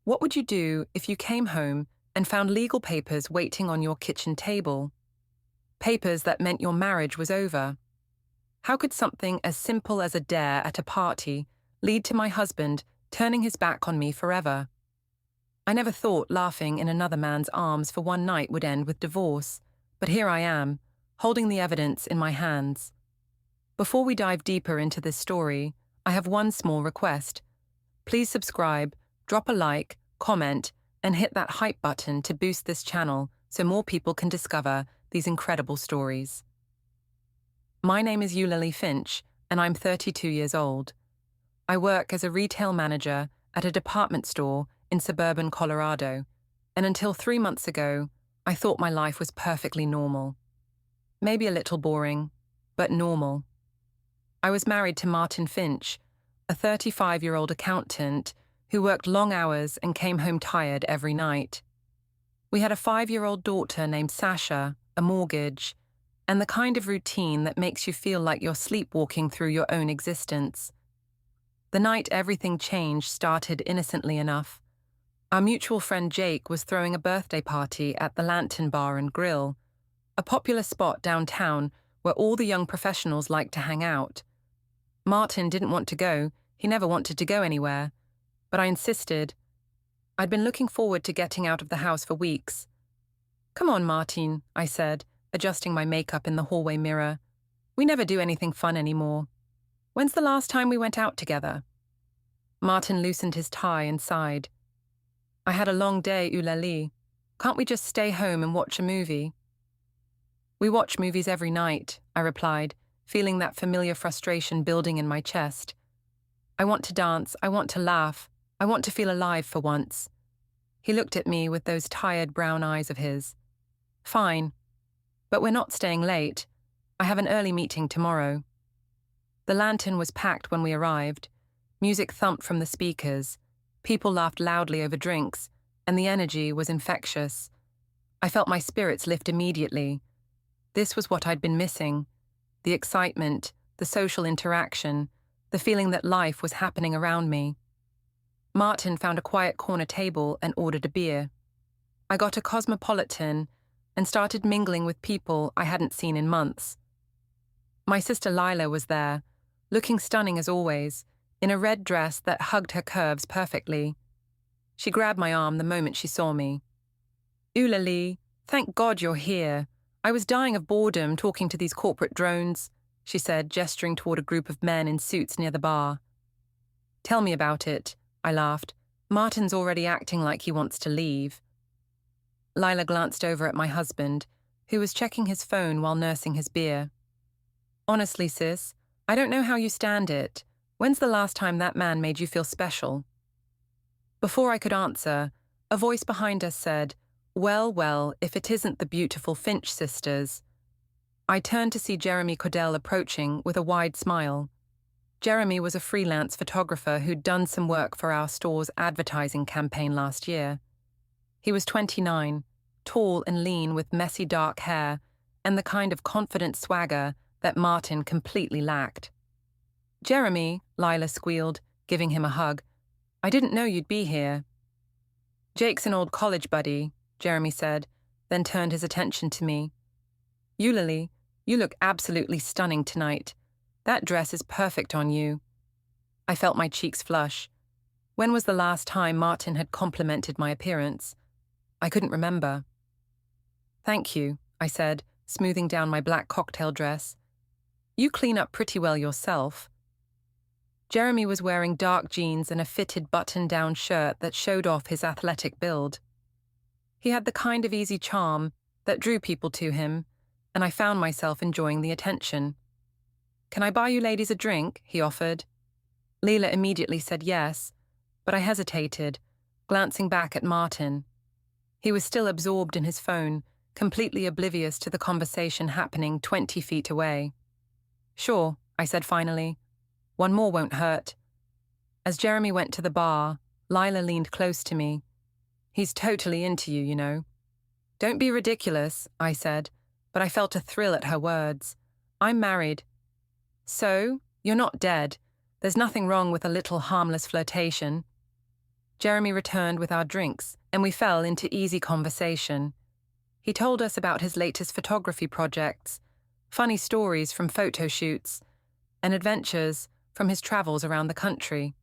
What would you do if you came home and found legal papers waiting on your kitchen table? Papers that meant your marriage was over. How could something as simple as a dare at a party lead to my husband turning his back on me forever? I never thought laughing in another man's arms for one night would end with divorce, but here I am, holding the evidence in my hands. Before we dive deeper into this story, I have one small request. Please subscribe, drop a like, comment, and hit that hype button to boost this channel so more people can discover these incredible stories. My name is Eulalie Finch, and I'm 32 years old. I work as a retail manager at a department store in suburban Colorado, and until 3 months ago, I thought my life was perfectly normal. Maybe a little boring, but normal. I was married to Martin Finch, a 35-year-old accountant who worked long hours and came home tired every night. We had a 5-year-old daughter named Sasha, a mortgage, and the kind of routine that makes you feel like you're sleepwalking through your own existence. The night everything changed started innocently enough. Our mutual friend Jake was throwing a birthday party at the Lantern Bar and Grill, a popular spot downtown where all the young professionals like to hang out. Martin didn't want to go, he never wanted to go anywhere, but I insisted. I'd been looking forward to getting out of the house for weeks. "Come on, Martin," I said, adjusting my makeup in the hallway mirror. "We never do anything fun anymore. When's the last time we went out together?" Martin loosened his tie and sighed. "I had a long day, Eulalie. Can't we just stay home and watch a movie?" "We watch movies every night," I replied, feeling that familiar frustration building in my chest. "I want to dance, I want to laugh, I want to feel alive for once." He looked at me with those tired brown eyes of his. "Fine. But we're not staying late. I have an early meeting tomorrow." The Lantern was packed when we arrived. Music thumped from the speakers. People laughed loudly over drinks, and the energy was infectious. I felt my spirits lift immediately. This was what I'd been missing. The excitement, the social interaction, the feeling that life was happening around me. Martin found a quiet corner table and ordered a beer. I got a cosmopolitan and started mingling with people I hadn't seen in months. My sister Lila was there, looking stunning as always, in a red dress that hugged her curves perfectly. She grabbed my arm the moment she saw me. "Eulalie, thank God you're here. I was dying of boredom talking to these corporate drones," she said, gesturing toward a group of men in suits near the bar. "Tell me about it," I laughed. "Martin's already acting like he wants to leave." Lila glanced over at my husband, who was checking his phone while nursing his beer. "Honestly, sis, I don't know how you stand it. When's the last time that man made you feel special?" Before I could answer, a voice behind us said, Well, if it isn't the beautiful Finch sisters." I turned to see Jeremy Cordell approaching with a wide smile. Jeremy was a freelance photographer who'd done some work for our store's advertising campaign last year. He was 29, tall and lean with messy dark hair and the kind of confident swagger that Martin completely lacked. "Jeremy," Lila squealed, giving him a hug. "I didn't know you'd be here." "Jake's an old college buddy," Jeremy said, then turned his attention to me. "Eulalie, you look absolutely stunning tonight. That dress is perfect on you." I felt my cheeks flush. When was the last time Martin had complimented my appearance? I couldn't remember. "Thank you," I said, smoothing down my black cocktail dress. "You clean up pretty well yourself." Jeremy was wearing dark jeans and a fitted button-down shirt that showed off his athletic build. He had the kind of easy charm that drew people to him, and I found myself enjoying the attention. "Can I buy you ladies a drink?" he offered. Leela immediately said yes, but I hesitated, glancing back at Martin. He was still absorbed in his phone, completely oblivious to the conversation happening 20 feet away. "Sure," I said finally. "One more won't hurt." As Jeremy went to the bar, Lila leaned close to me. "He's totally into you, you know." "Don't be ridiculous," I said, but I felt a thrill at her words. "I'm married." "So, you're not dead. There's nothing wrong with a little harmless flirtation." Jeremy returned with our drinks, and we fell into easy conversation. He told us about his latest photography projects, funny stories from photo shoots, and adventures from his travels around the country.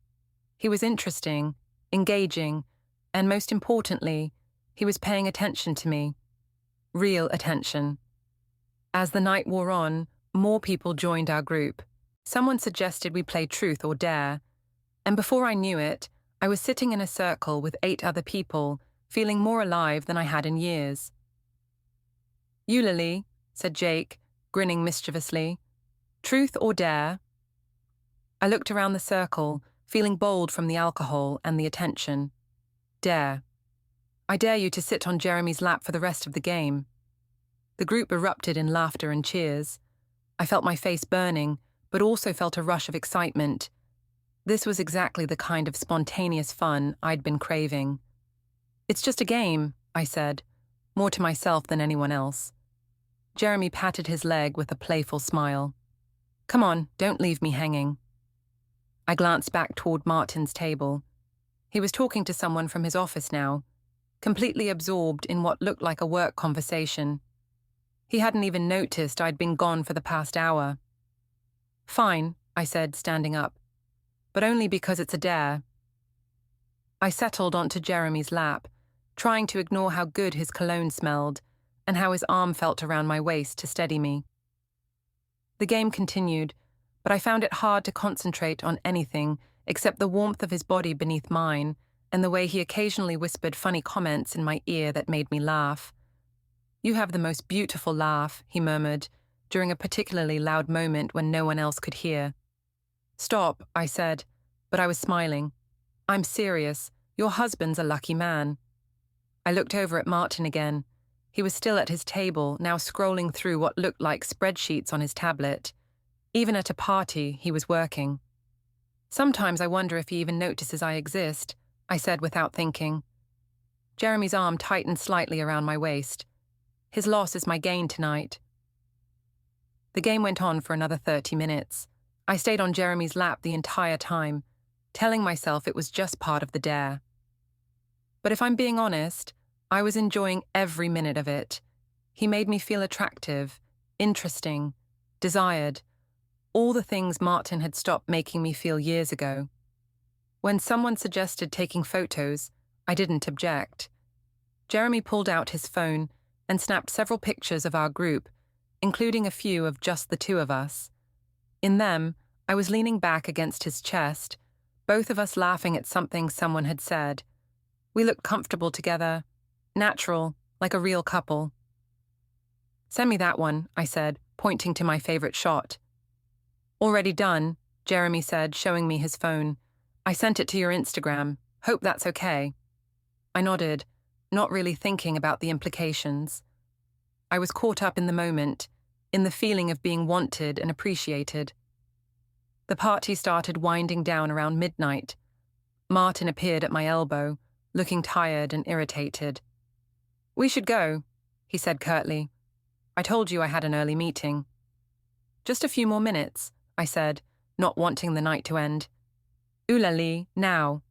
He was interesting, engaging, and most importantly, he was paying attention to me. Real attention. As the night wore on, more people joined our group. Someone suggested we play Truth or Dare, and before I knew it, I was sitting in a circle with 8 other people, feeling more alive than I had in years. "Eulalie," said Jake, grinning mischievously. "Truth or Dare?" I looked around the circle, feeling bold from the alcohol and the attention. Dare. "I dare you to sit on Jeremy's lap for the rest of the game." The group erupted in laughter and cheers. I felt my face burning, but also felt a rush of excitement. This was exactly the kind of spontaneous fun I'd been craving. "It's just a game," I said, more to myself than anyone else. Jeremy patted his leg with a playful smile. "Come on, don't leave me hanging." I glanced back toward Martin's table. He was talking to someone from his office now, completely absorbed in what looked like a work conversation. He hadn't even noticed I'd been gone for the past hour. "Fine," I said, standing up, "but only because it's a dare." I settled onto Jeremy's lap, trying to ignore how good his cologne smelled and how his arm felt around my waist to steady me. The game continued, but I found it hard to concentrate on anything except the warmth of his body beneath mine and the way he occasionally whispered funny comments in my ear that made me laugh. "You have the most beautiful laugh," he murmured, during a particularly loud moment when no one else could hear. "Stop," I said, but I was smiling. "I'm serious. Your husband's a lucky man." I looked over at Martin again. He was still at his table, now scrolling through what looked like spreadsheets on his tablet. Even at a party, he was working. "Sometimes I wonder if he even notices I exist," I said without thinking. Jeremy's arm tightened slightly around my waist. "His loss is my gain tonight." The game went on for another 30 minutes. I stayed on Jeremy's lap the entire time, telling myself it was just part of the dare. But if I'm being honest, I was enjoying every minute of it. He made me feel attractive, interesting, desired, all the things Martin had stopped making me feel years ago. When someone suggested taking photos, I didn't object. Jeremy pulled out his phone and snapped several pictures of our group, including a few of just the 2 of us. In them, I was leaning back against his chest, both of us laughing at something someone had said. We looked comfortable together, natural, like a real couple. "Send me that one," I said, pointing to my favorite shot. "Already done," Jeremy said, showing me his phone. "I sent it to your Instagram. Hope that's okay." I nodded, not really thinking about the implications. I was caught up in the moment, in the feeling of being wanted and appreciated. The party started winding down around midnight. Martin appeared at my elbow, looking tired and irritated. "We should go," he said curtly. "I told you I had an early meeting." "Just a few more minutes," I said, not wanting the night to end. "Eulalie, now."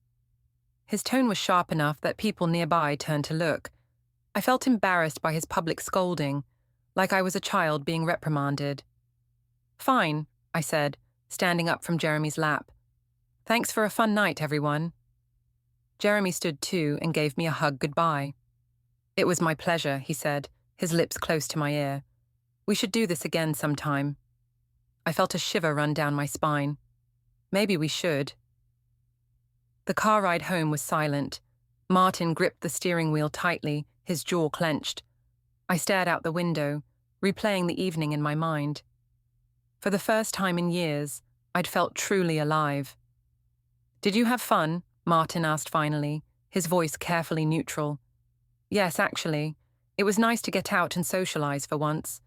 His tone was sharp enough that people nearby turned to look. I felt embarrassed by his public scolding, like I was a child being reprimanded. "Fine," I said, standing up from Jeremy's lap. "Thanks for a fun night, everyone." Jeremy stood too and gave me a hug goodbye. "It was my pleasure," he said, his lips close to my ear. "We should do this again sometime." I felt a shiver run down my spine. Maybe we should. The car ride home was silent. Martin gripped the steering wheel tightly, his jaw clenched. I stared out the window, replaying the evening in my mind. For the first time in years, I'd felt truly alive. "Did you have fun?" Martin asked finally, his voice carefully neutral. "Yes, actually. It was nice to get out and socialize for once."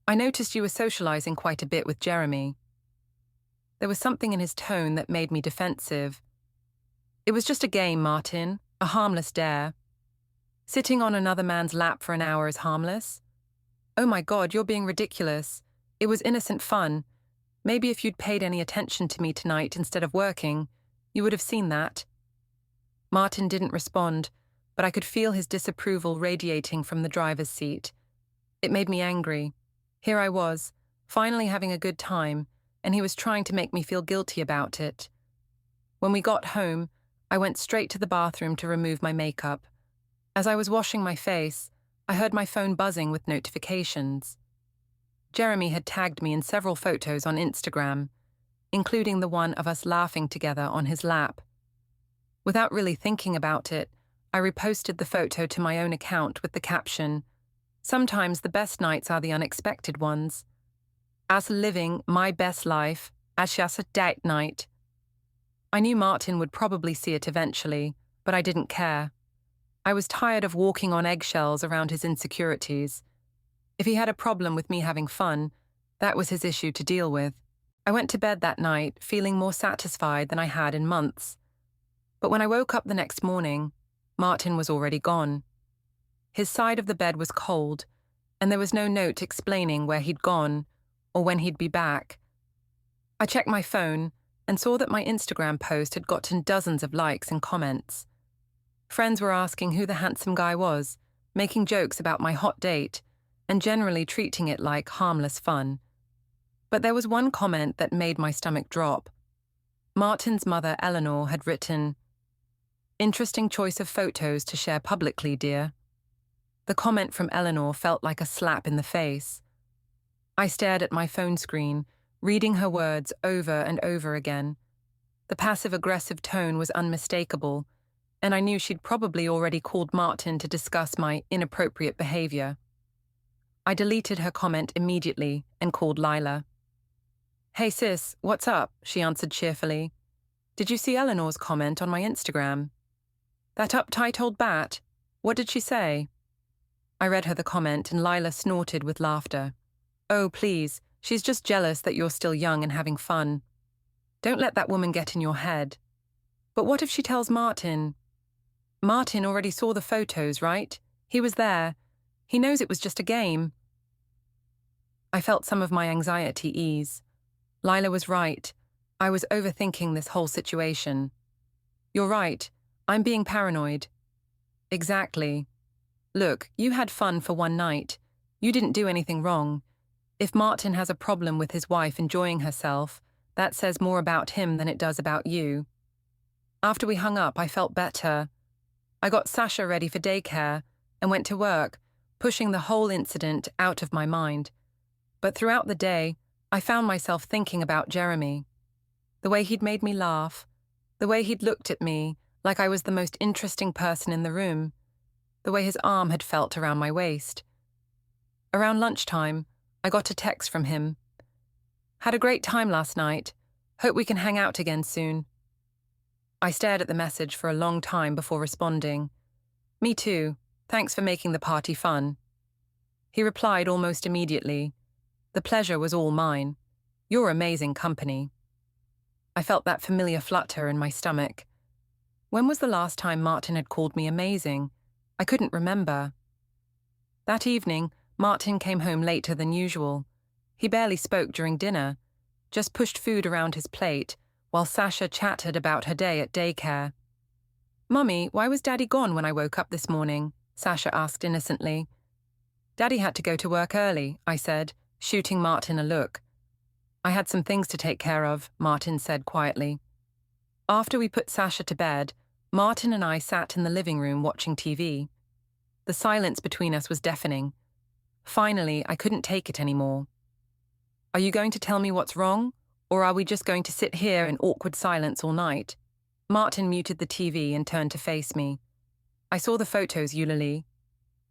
"I noticed you were socializing quite a bit with Jeremy." There was something in his tone that made me defensive. "It was just a game, Martin, a harmless dare." "Sitting on another man's lap for an hour is harmless?" "Oh my God, you're being ridiculous. It was innocent fun. Maybe if you'd paid any attention to me tonight instead of working, you would have seen that." Martin didn't respond, but I could feel his disapproval radiating from the driver's seat. It made me angry. Here I was, finally having a good time, and he was trying to make me feel guilty about it. When we got home, I went straight to the bathroom to remove my makeup. As I was washing my face, I heard my phone buzzing with notifications. Jeremy had tagged me in several photos on Instagram, including the one of us laughing together on his lap. Without really thinking about it, I reposted the photo to my own account with the caption, "Sometimes the best nights are the unexpected ones. As living my best life, as just a date night." I knew Martin would probably see it eventually, but I didn't care. I was tired of walking on eggshells around his insecurities. If he had a problem with me having fun, that was his issue to deal with. I went to bed that night feeling more satisfied than I had in months. But when I woke up the next morning, Martin was already gone. His side of the bed was cold, and there was no note explaining where he'd gone or when he'd be back. I checked my phone and saw that my Instagram post had gotten dozens of likes and comments. Friends were asking who the handsome guy was, making jokes about my hot date, and generally treating it like harmless fun. But there was one comment that made my stomach drop. Martin's mother, Eleanor, had written, "Interesting choice of photos to share publicly, dear." The comment from Eleanor felt like a slap in the face. I stared at my phone screen, reading her words over and over again. The passive-aggressive tone was unmistakable, and I knew she'd probably already called Martin to discuss my inappropriate behavior. I deleted her comment immediately and called Lila. "Hey sis, what's up?" she answered cheerfully. "Did you see Eleanor's comment on my Instagram?" "That uptight old bat? What did she say?" I read her the comment and Lila snorted with laughter. "Oh, please, she's just jealous that you're still young and having fun. Don't let that woman get in your head." "But what if she tells Martin?" "Martin already saw the photos, right? He was there. He knows it was just a game." I felt some of my anxiety ease. Lila was right. I was overthinking this whole situation. "You're right. I'm being paranoid." "Exactly. Look, you had fun for one night. You didn't do anything wrong. If Martin has a problem with his wife enjoying herself, that says more about him than it does about you." After we hung up, I felt better. I got Sasha ready for daycare and went to work, pushing the whole incident out of my mind. But throughout the day, I found myself thinking about Jeremy. The way he'd made me laugh, the way he'd looked at me like I was the most interesting person in the room, the way his arm had felt around my waist. Around lunchtime, I got a text from him. "Had a great time last night. Hope we can hang out again soon." I stared at the message for a long time before responding. "Me too. Thanks for making the party fun." He replied almost immediately. "The pleasure was all mine. You're amazing company." I felt that familiar flutter in my stomach. When was the last time Martin had called me amazing? I couldn't remember. That evening, Martin came home later than usual. He barely spoke during dinner, just pushed food around his plate, while Sasha chatted about her day at daycare. "Mummy, why was Daddy gone when I woke up this morning?" Sasha asked innocently. "Daddy had to go to work early," I said, shooting Martin a look. "I had some things to take care of," Martin said quietly. After we put Sasha to bed, Martin and I sat in the living room watching TV. The silence between us was deafening. Finally, I couldn't take it anymore. "Are you going to tell me what's wrong? Or are we just going to sit here in awkward silence all night?" Martin muted the TV and turned to face me. "I saw the photos, Eulalie."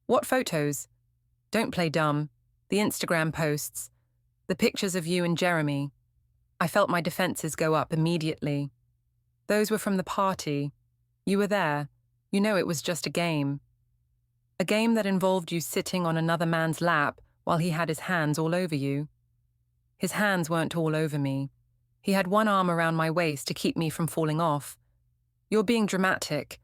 "What photos?" "Don't play dumb. The Instagram posts. The pictures of you and Jeremy." I felt my defenses go up immediately. "Those were from the party. You were there. You know it was just a game. A game that involved you sitting on another man's lap while he had his hands all over you." His hands weren't all over me. He had one arm around my waist to keep me from falling off. "You're being dramatic."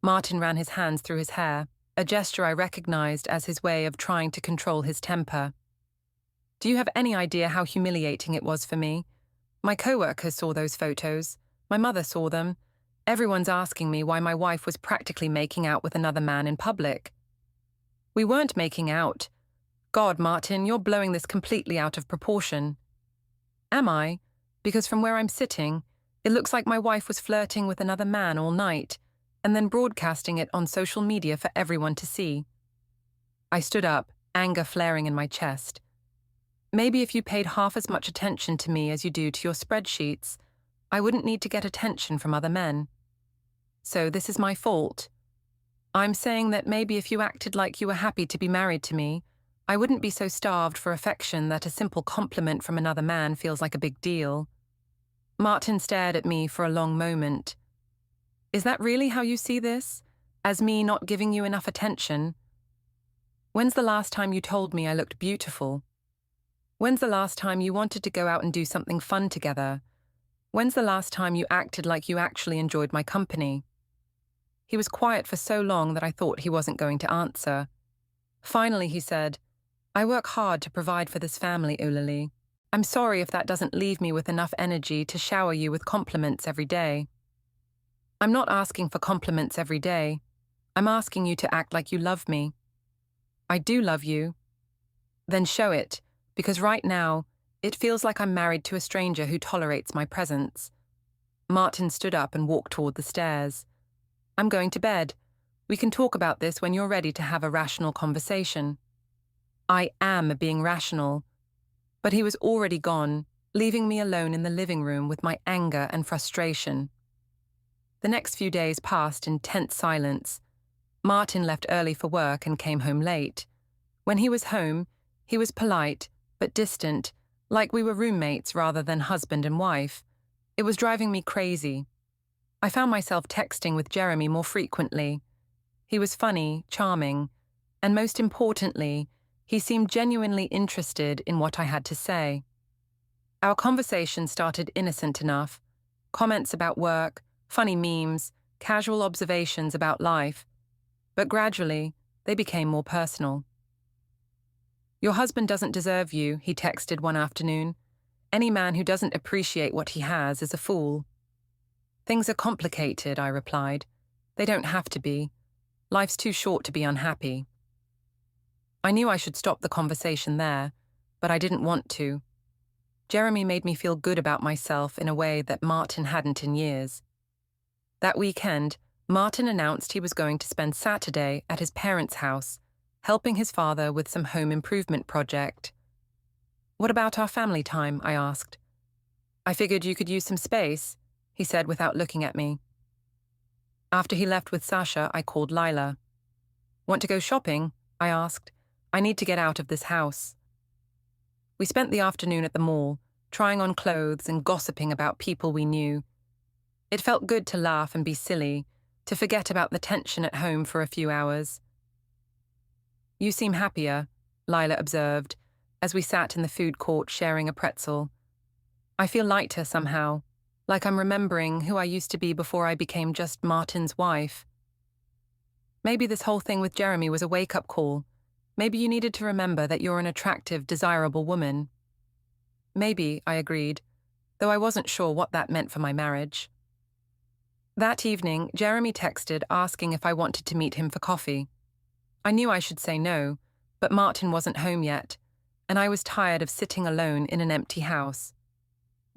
Martin ran his hands through his hair, a gesture I recognized as his way of trying to control his temper. "Do you have any idea how humiliating it was for me? My co-workers saw those photos. My mother saw them. Everyone's asking me why my wife was practically making out with another man in public. We weren't making out. God, Martin, you're blowing this completely out of proportion. Am I? Because from where I'm sitting, it looks like my wife was flirting with another man all night, and then broadcasting it on social media for everyone to see. I stood up, anger flaring in my chest. Maybe if you paid half as much attention to me as you do to your spreadsheets, I wouldn't need to get attention from other men. So this is my fault. I'm saying that maybe if you acted like you were happy to be married to me, I wouldn't be so starved for affection that a simple compliment from another man feels like a big deal. Martin stared at me for a long moment. Is that really how you see this? As me not giving you enough attention? When's the last time you told me I looked beautiful? When's the last time you wanted to go out and do something fun together? When's the last time you acted like you actually enjoyed my company? He was quiet for so long that I thought he wasn't going to answer. Finally, he said, I work hard to provide for this family, Eulalie. I'm sorry if that doesn't leave me with enough energy to shower you with compliments every day. I'm not asking for compliments every day. I'm asking you to act like you love me. I do love you. Then show it, because right now, it feels like I'm married to a stranger who tolerates my presence. Martin stood up and walked toward the stairs. I'm going to bed. We can talk about this when you're ready to have a rational conversation. I am being rational. But he was already gone, leaving me alone in the living room with my anger and frustration. The next few days passed in tense silence. Martin left early for work and came home late. When he was home, he was polite, but distant, like we were roommates rather than husband and wife. It was driving me crazy. I found myself texting with Jeremy more frequently. He was funny, charming, and most importantly, he seemed genuinely interested in what I had to say. Our conversation started innocent enough. Comments about work, funny memes, casual observations about life. But gradually, they became more personal. Your husband doesn't deserve you, he texted one afternoon. Any man who doesn't appreciate what he has is a fool. Things are complicated, I replied. They don't have to be. Life's too short to be unhappy. I knew I should stop the conversation there, but I didn't want to. Jeremy made me feel good about myself in a way that Martin hadn't in years. That weekend, Martin announced he was going to spend Saturday at his parents' house, helping his father with some home improvement project. What about our family time? I asked. I figured you could use some space, he said without looking at me. After he left with Sasha, I called Lila. Want to go shopping? I asked. I need to get out of this house. We spent the afternoon at the mall, trying on clothes and gossiping about people we knew. It felt good to laugh and be silly, to forget about the tension at home for a few hours. You seem happier, Lila observed, as we sat in the food court sharing a pretzel. I feel lighter somehow, like I'm remembering who I used to be before I became just Martin's wife. Maybe this whole thing with Jeremy was a wake-up call. Maybe you needed to remember that you're an attractive, desirable woman. Maybe, I agreed, though I wasn't sure what that meant for my marriage. That evening, Jeremy texted asking if I wanted to meet him for coffee. I knew I should say no, but Martin wasn't home yet, and I was tired of sitting alone in an empty house.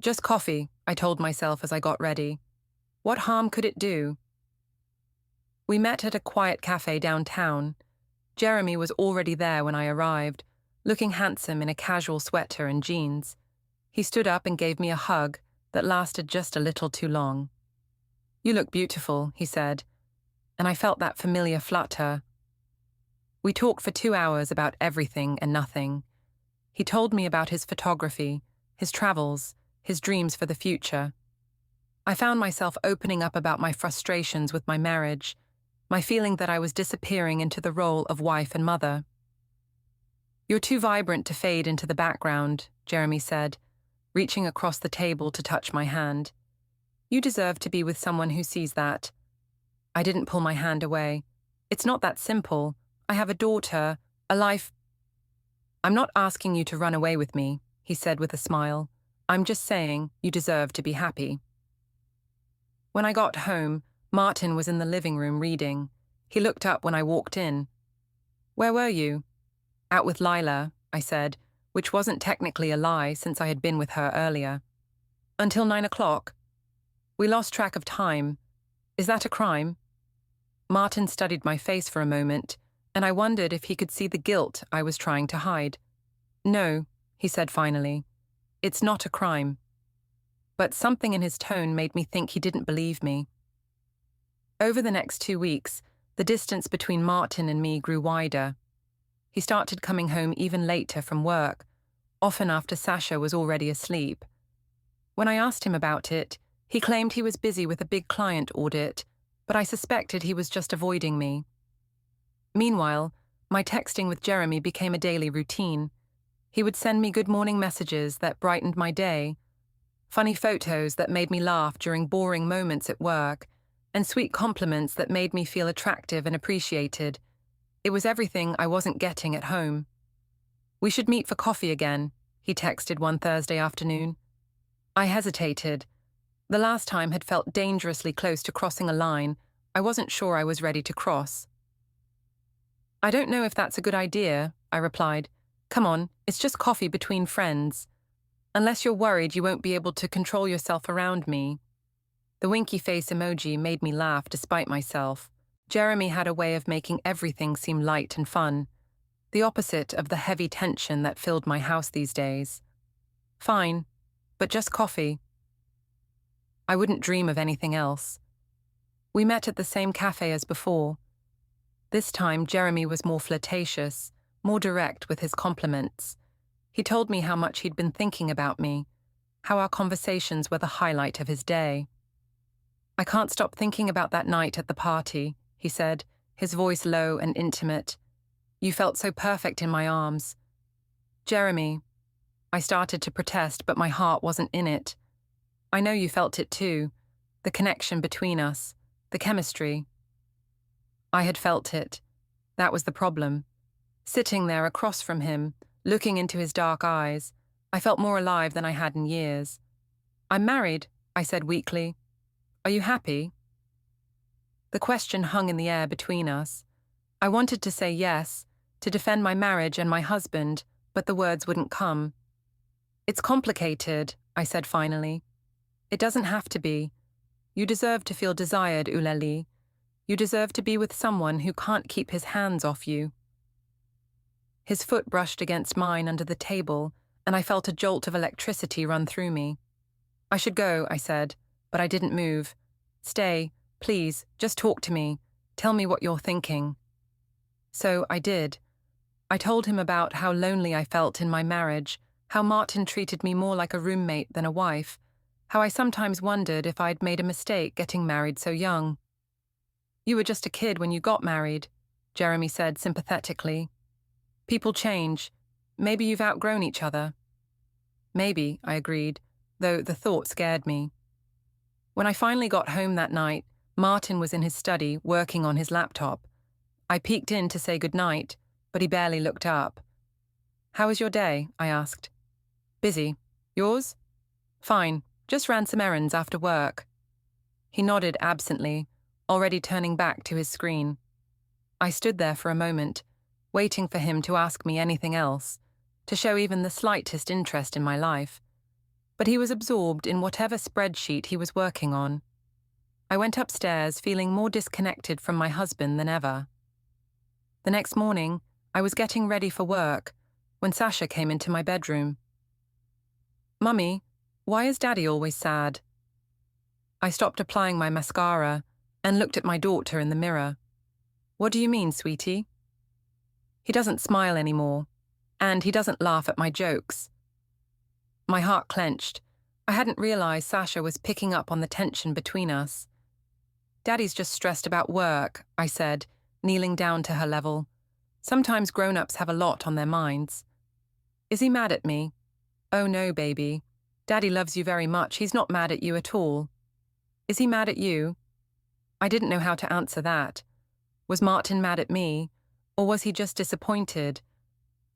Just coffee, I told myself as I got ready. What harm could it do? We met at a quiet cafe downtown. Jeremy was already there when I arrived, looking handsome in a casual sweater and jeans. He stood up and gave me a hug that lasted just a little too long. You look beautiful, he said, and I felt that familiar flutter. We talked for 2 hours about everything and nothing. He told me about his photography, his travels, his dreams for the future. I found myself opening up about my frustrations with my marriage, my feeling that I was disappearing into the role of wife and mother. You're too vibrant to fade into the background, Jeremy said, reaching across the table to touch my hand. You deserve to be with someone who sees that. I didn't pull my hand away. It's not that simple. I have a daughter, a life. I'm not asking you to run away with me, he said with a smile. I'm just saying you deserve to be happy. When I got home, Martin was in the living room reading. He looked up when I walked in. "Where were you?" "Out with Lila," I said, which wasn't technically a lie since I had been with her earlier. "Until 9 o'clock. We lost track of time. Is that a crime?" Martin studied my face for a moment, and I wondered if he could see the guilt I was trying to hide. "No," he said finally. "It's not a crime." But something in his tone made me think he didn't believe me. Over the next 2 weeks, the distance between Martin and me grew wider. He started coming home even later from work, often after Sasha was already asleep. When I asked him about it, he claimed he was busy with a big client audit, but I suspected he was just avoiding me. Meanwhile, my texting with Jeremy became a daily routine. He would send me good morning messages that brightened my day, funny photos that made me laugh during boring moments at work, and sweet compliments that made me feel attractive and appreciated. It was everything I wasn't getting at home. "We should meet for coffee again," he texted one Thursday afternoon. I hesitated. The last time had felt dangerously close to crossing a line I wasn't sure I was ready to cross. "I don't know if that's a good idea," I replied. "Come on, it's just coffee between friends. Unless you're worried you won't be able to control yourself around me." The winky face emoji made me laugh despite myself. Jeremy had a way of making everything seem light and fun, the opposite of the heavy tension that filled my house these days. "Fine, but just coffee." I wouldn't dream of anything else. We met at the same cafe as before. This time Jeremy was more flirtatious, more direct with his compliments. He told me how much he'd been thinking about me, how our conversations were the highlight of his day. "I can't stop thinking about that night at the party," he said, his voice low and intimate. "You felt so perfect in my arms." "Jeremy," I started to protest, but my heart wasn't in it. "I know you felt it too, the connection between us, the chemistry." I had felt it. That was the problem. Sitting there across from him, looking into his dark eyes, I felt more alive than I had in years. "I'm married," I said weakly. "Are you happy?" The question hung in the air between us. I wanted to say yes, to defend my marriage and my husband, but the words wouldn't come. "It's complicated," I said finally. "It doesn't have to be. You deserve to feel desired, Eulalie. You deserve to be with someone who can't keep his hands off you." His foot brushed against mine under the table, and I felt a jolt of electricity run through me. "I should go," I said, but I didn't move. "Stay, please, just talk to me. Tell me what you're thinking." So I did. I told him about how lonely I felt in my marriage, how Martin treated me more like a roommate than a wife, how I sometimes wondered if I'd made a mistake getting married so young. "You were just a kid when you got married," Jeremy said sympathetically. "People change. Maybe you've outgrown each other." "Maybe," I agreed, though the thought scared me. When I finally got home that night, Martin was in his study working on his laptop. I peeked in to say goodnight, but he barely looked up. "How was your day?" I asked. "Busy. Yours?" "Fine. Just ran some errands after work." He nodded absently, already turning back to his screen. I stood there for a moment, waiting for him to ask me anything else, to show even the slightest interest in my life. But he was absorbed in whatever spreadsheet he was working on. I went upstairs feeling more disconnected from my husband than ever. The next morning, I was getting ready for work when Sasha came into my bedroom. "Mummy, why is Daddy always sad?" I stopped applying my mascara and looked at my daughter in the mirror. "What do you mean, sweetie?" "He doesn't smile anymore, and he doesn't laugh at my jokes." My heart clenched. I hadn't realized Sasha was picking up on the tension between us. "Daddy's just stressed about work," I said, kneeling down to her level. Sometimes grown-ups have a lot on their minds. "Is he mad at me?" "Oh no, baby. Daddy loves you very much. He's not mad at you at all." "Is he mad at you?" I didn't know how to answer that. Was Martin mad at me, or was he just disappointed?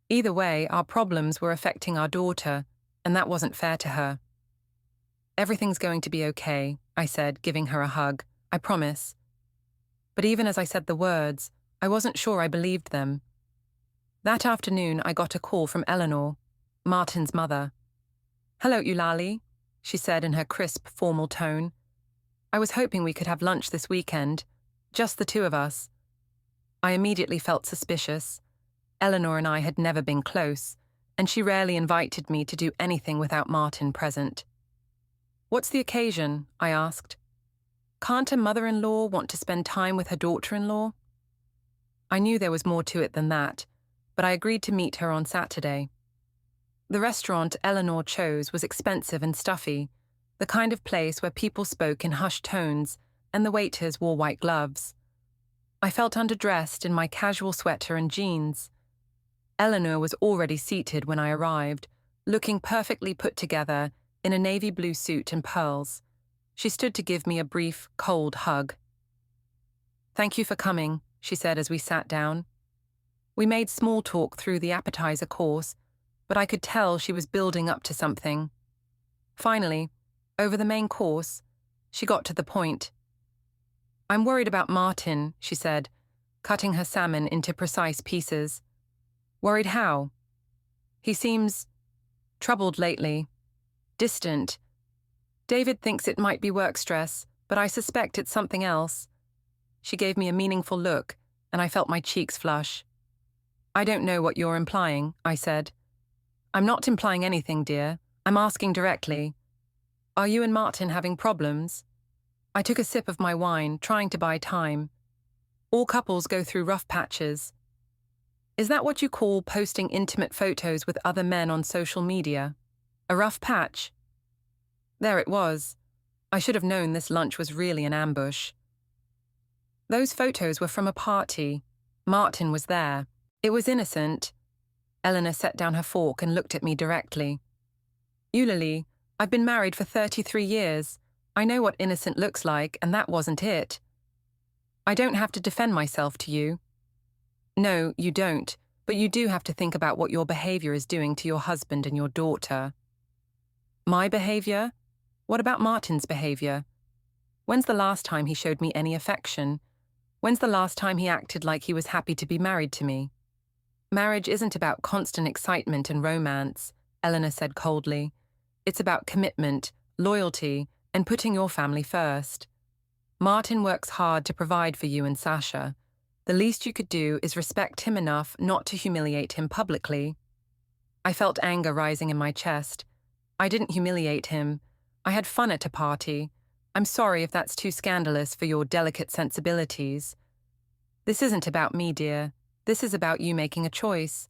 Either way, our problems were affecting our daughter, and that wasn't fair to her. "Everything's going to be okay," I said, giving her a hug. I promise. But even as I said the words, I wasn't sure I believed them. That afternoon, I got a call from Eleanor, Martin's mother. "Hello, Eulalie," she said in her crisp, formal tone. "I was hoping we could have lunch this weekend, just the two of us." I immediately felt suspicious. Eleanor and I had never been close, and she rarely invited me to do anything without Martin present. "What's the occasion?" I asked. "Can't a mother-in-law want to spend time with her daughter-in-law?" I knew there was more to it than that, but I agreed to meet her on Saturday. The restaurant Eleanor chose was expensive and stuffy, the kind of place where people spoke in hushed tones and the waiters wore white gloves. I felt underdressed in my casual sweater and jeans. Eleanor was already seated when I arrived, looking perfectly put together in a navy blue suit and pearls. She stood to give me a brief, cold hug. "Thank you for coming," she said as we sat down. We made small talk through the appetizer course, but I could tell she was building up to something. Finally, over the main course, she got to the point. "I'm worried about Martin," she said, cutting her salmon into precise pieces. "Worried how?" "He seems troubled lately. Distant. David thinks it might be work stress, but I suspect it's something else." She gave me a meaningful look, and I felt my cheeks flush. "I don't know what you're implying," I said. "I'm not implying anything, dear. I'm asking directly. Are you and Martin having problems?" I took a sip of my wine, trying to buy time. All couples go through rough patches. "Is that what you call posting intimate photos with other men on social media? A rough patch?" There it was. I should have known this lunch was really an ambush. "Those photos were from a party. Martin was there. It was innocent." Eleanor set down her fork and looked at me directly. "Eulalie, I've been married for 33 years. I know what innocent looks like, and that wasn't it. I don't have to defend myself to you." "No, you don't, but you do have to think about what your behavior is doing to your husband and your daughter." "My behavior? What about Martin's behavior? When's the last time he showed me any affection? When's the last time he acted like he was happy to be married to me?" "Marriage isn't about constant excitement and romance," Eleanor said coldly. "It's about commitment, loyalty, and putting your family first. Martin works hard to provide for you and Sasha. The least you could do is respect him enough not to humiliate him publicly." I felt anger rising in my chest. I didn't humiliate him. I had fun at a party. I'm sorry if that's too scandalous for your delicate sensibilities. This isn't about me, dear. This is about you making a choice.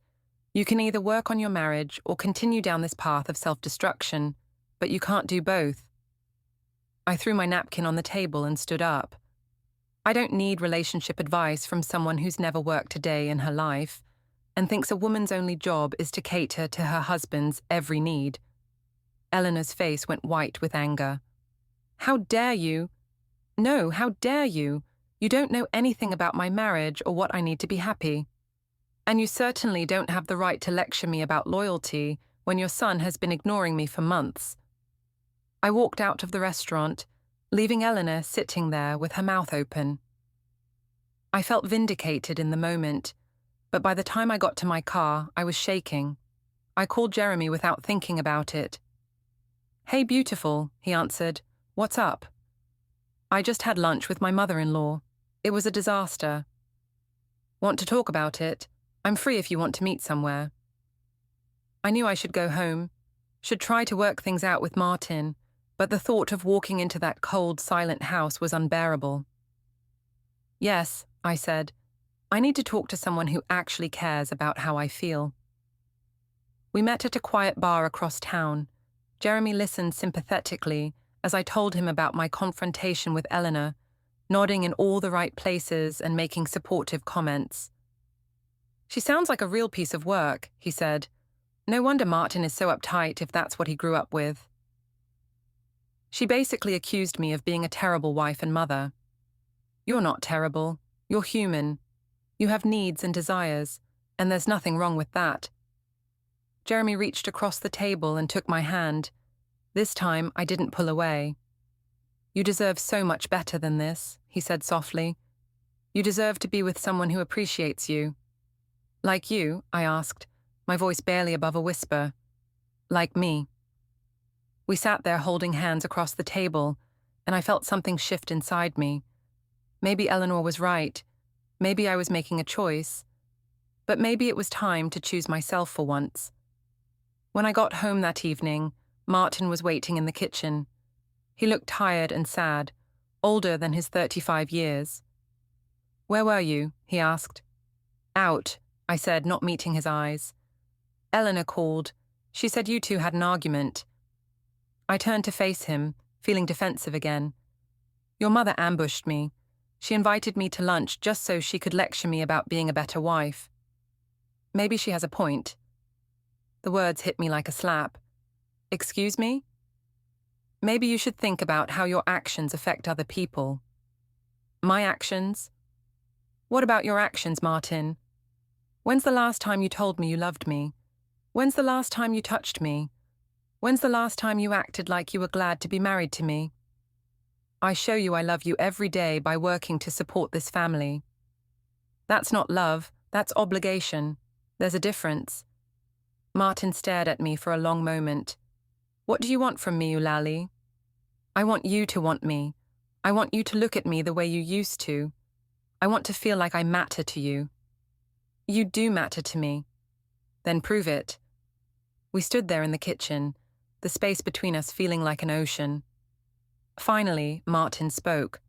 You can either work on your marriage or continue down this path of self-destruction, but you can't do both. I threw my napkin on the table and stood up. I don't need relationship advice from someone who's never worked a day in her life and thinks a woman's only job is to cater to her husband's every need. Eleanor's face went white with anger. "How dare you? No, how dare you? You don't know anything about my marriage or what I need to be happy. And you certainly don't have the right to lecture me about loyalty when your son has been ignoring me for months." I walked out of the restaurant, leaving Eleanor sitting there with her mouth open. I felt vindicated in the moment, but by the time I got to my car, I was shaking. I called Jeremy without thinking about it. "Hey, beautiful," he answered. "What's up?" "I just had lunch with my mother-in-law. It was a disaster." "Want to talk about it? I'm free if you want to meet somewhere." I knew I should go home, should try to work things out with Martin, but the thought of walking into that cold, silent house was unbearable. "Yes," I said. "I need to talk to someone who actually cares about how I feel." We met at a quiet bar across town. Jeremy listened sympathetically as I told him about my confrontation with Eleanor, nodding in all the right places and making supportive comments. "She sounds like a real piece of work," he said. "No wonder Martin is so uptight if that's what he grew up with." She basically accused me of being a terrible wife and mother. "You're not terrible. You're human. You have needs and desires, and there's nothing wrong with that." Jeremy reached across the table and took my hand. This time, I didn't pull away. You deserve so much better than this, he said softly. You deserve to be with someone who appreciates you. Like you, I asked, my voice barely above a whisper. Like me. We sat there holding hands across the table, and I felt something shift inside me. Maybe Eleanor was right. Maybe I was making a choice. But maybe it was time to choose myself for once. When I got home that evening, Martin was waiting in the kitchen. He looked tired and sad, older than his 35 years. Where were you? He asked. Out, I said, not meeting his eyes. Eleanor called. She said you two had an argument. I turned to face him, feeling defensive again. Your mother ambushed me. She invited me to lunch just so she could lecture me about being a better wife. Maybe she has a point. The words hit me like a slap. Excuse me? Maybe you should think about how your actions affect other people. My actions? What about your actions, Martin? When's the last time you told me you loved me? When's the last time you touched me? When's the last time you acted like you were glad to be married to me? I show you I love you every day by working to support this family. That's not love, that's obligation. There's a difference. Martin stared at me for a long moment. What do you want from me, Eulalie? I want you to want me. I want you to look at me the way you used to. I want to feel like I matter to you. You do matter to me. Then prove it. We stood there in the kitchen, the space between us feeling like an ocean. Finally, Martin spoke.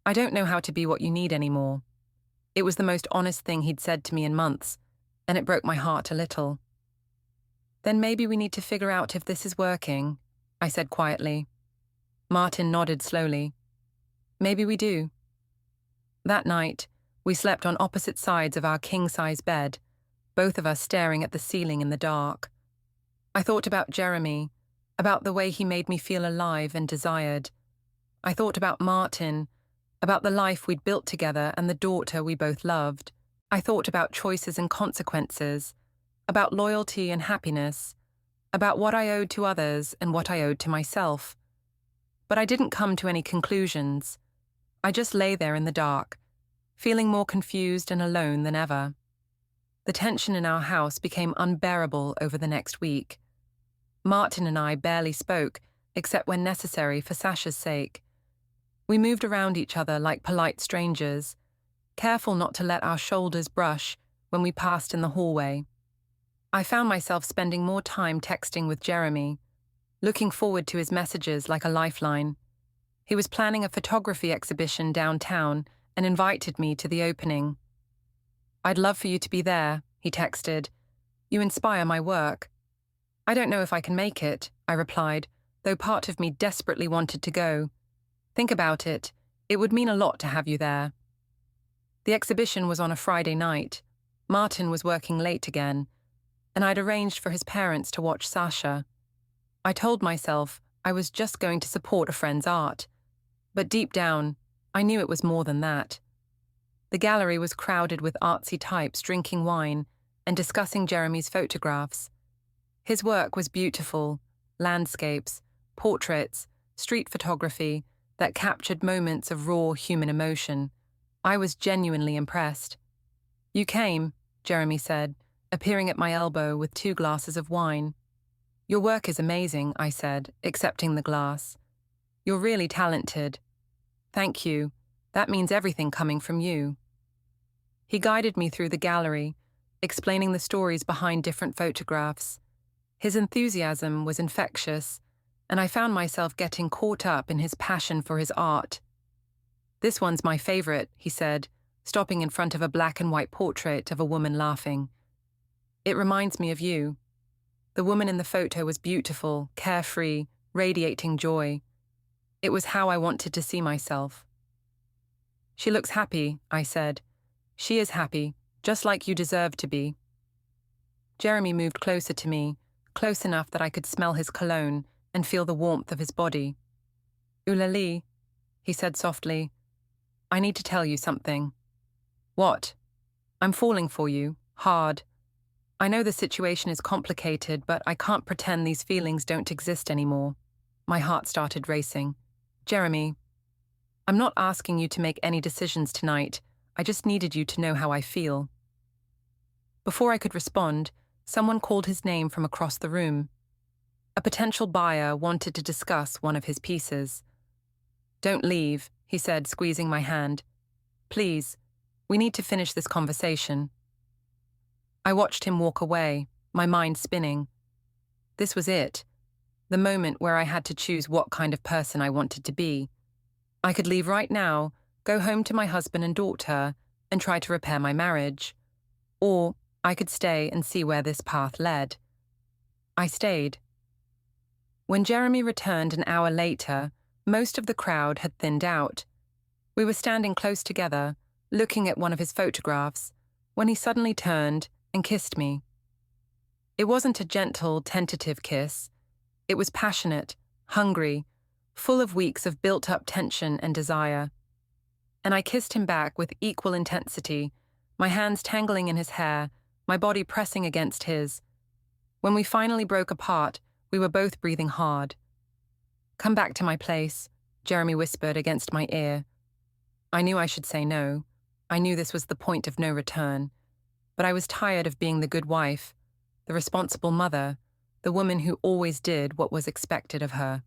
I don't know how to be what you need anymore. It was the most honest thing he'd said to me in months, and it broke my heart a little. Then maybe we need to figure out if this is working, I said quietly. Martin nodded slowly. Maybe we do. That night, we slept on opposite sides of our king-size bed, both of us staring at the ceiling in the dark. I thought about Jeremy, about the way he made me feel alive and desired. I thought about Martin, about the life we'd built together and the daughter we both loved. I thought about choices and consequences, about loyalty and happiness, about what I owed to others and what I owed to myself. But I didn't come to any conclusions. I just lay there in the dark, feeling more confused and alone than ever. The tension in our house became unbearable over the next week. Martin and I barely spoke, except when necessary for Sasha's sake. We moved around each other like polite strangers, careful not to let our shoulders brush when we passed in the hallway. I found myself spending more time texting with Jeremy, looking forward to his messages like a lifeline. He was planning a photography exhibition downtown and invited me to the opening. I'd love for you to be there, he texted. You inspire my work. I don't know if I can make it, I replied, though part of me desperately wanted to go. Think about it. It would mean a lot to have you there. The exhibition was on a Friday night. Martin was working late again, and I'd arranged for his parents to watch Sasha. I told myself I was just going to support a friend's art, but deep down, I knew it was more than that. The gallery was crowded with artsy types drinking wine and discussing Jeremy's photographs. His work was beautiful, landscapes, portraits, street photography that captured moments of raw human emotion. I was genuinely impressed. You came, Jeremy said, appearing at my elbow with 2 glasses of wine. Your work is amazing, I said, accepting the glass. You're really talented. Thank you. That means everything coming from you. He guided me through the gallery, explaining the stories behind different photographs. His enthusiasm was infectious, and I found myself getting caught up in his passion for his art. This one's my favorite, he said, stopping in front of a black and white portrait of a woman laughing. It reminds me of you. The woman in the photo was beautiful, carefree, radiating joy. It was how I wanted to see myself. She looks happy, I said. She is happy, just like you deserve to be. Jeremy moved closer to me, close enough that I could smell his cologne and feel the warmth of his body. Eulalie, he said softly, I need to tell you something. What? I'm falling for you, hard. I know the situation is complicated, but I can't pretend these feelings don't exist anymore. My heart started racing. Jeremy, I'm not asking you to make any decisions tonight. I just needed you to know how I feel. Before I could respond, someone called his name from across the room. A potential buyer wanted to discuss one of his pieces. Don't leave, he said, squeezing my hand. Please, we need to finish this conversation. I watched him walk away, my mind spinning. This was it, the moment where I had to choose what kind of person I wanted to be. I could leave right now, go home to my husband and daughter, and try to repair my marriage. Or I could stay and see where this path led. I stayed. When Jeremy returned an hour later, most of the crowd had thinned out. We were standing close together, looking at one of his photographs, when he suddenly turned and kissed me. It wasn't a gentle, tentative kiss. It was passionate, hungry, full of weeks of built-up tension and desire. And I kissed him back with equal intensity, my hands tangling in his hair, my body pressing against his. When we finally broke apart, we were both breathing hard. "Come back to my place," Jeremy whispered against my ear. I knew I should say no. I knew this was the point of no return. But I was tired of being the good wife, the responsible mother, the woman who always did what was expected of her.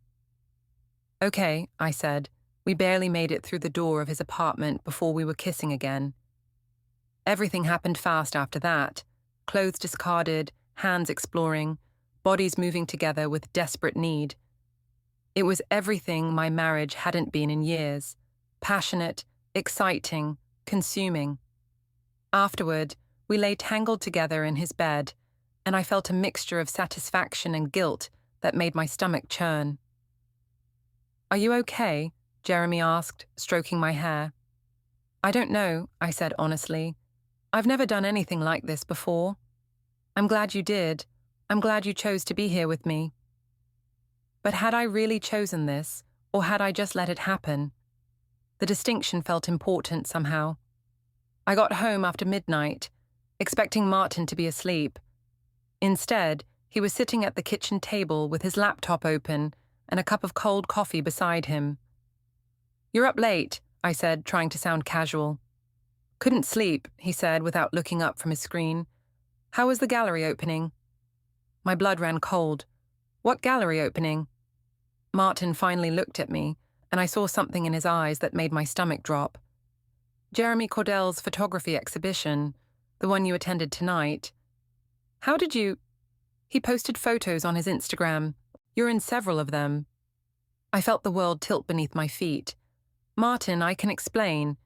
"Okay," I said. We barely made it through the door of his apartment before we were kissing again. Everything happened fast after that. Clothes discarded, hands exploring, bodies moving together with desperate need. It was everything my marriage hadn't been in years. Passionate, exciting, consuming. Afterward, we lay tangled together in his bed, and I felt a mixture of satisfaction and guilt that made my stomach churn. "Are you okay?" Jeremy asked, stroking my hair. "I don't know," I said honestly. "I've never done anything like this before. I'm glad you did. I'm glad you chose to be here with me." But had I really chosen this, or had I just let it happen? The distinction felt important somehow. I got home after midnight, expecting Martin to be asleep. Instead, he was sitting at the kitchen table with his laptop open and a cup of cold coffee beside him. "You're up late," I said, trying to sound casual. "Couldn't sleep," he said without looking up from his screen. "How was the gallery opening?" My blood ran cold. "What gallery opening?" Martin finally looked at me, and I saw something in his eyes that made my stomach drop. "Jeremy Cordell's photography exhibition, the one you attended tonight." "How did you—" "He posted photos on his Instagram. You're in several of them." I felt the world tilt beneath my feet. "Martin, I can explain."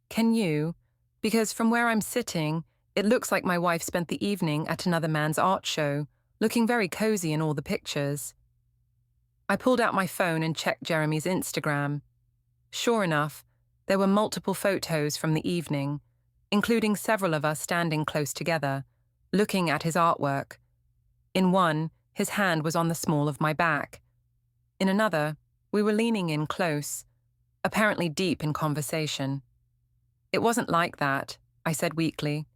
"Can you? Because from where I'm sitting, it looks like my wife spent the evening at another man's art show, looking very cozy in all the pictures." I pulled out my phone and checked Jeremy's Instagram. Sure enough, there were multiple photos from the evening, including several of us standing close together, looking at his artwork. In one, his hand was on the small of my back. In another, we were leaning in close, apparently deep in conversation. "It wasn't like that," I said weakly.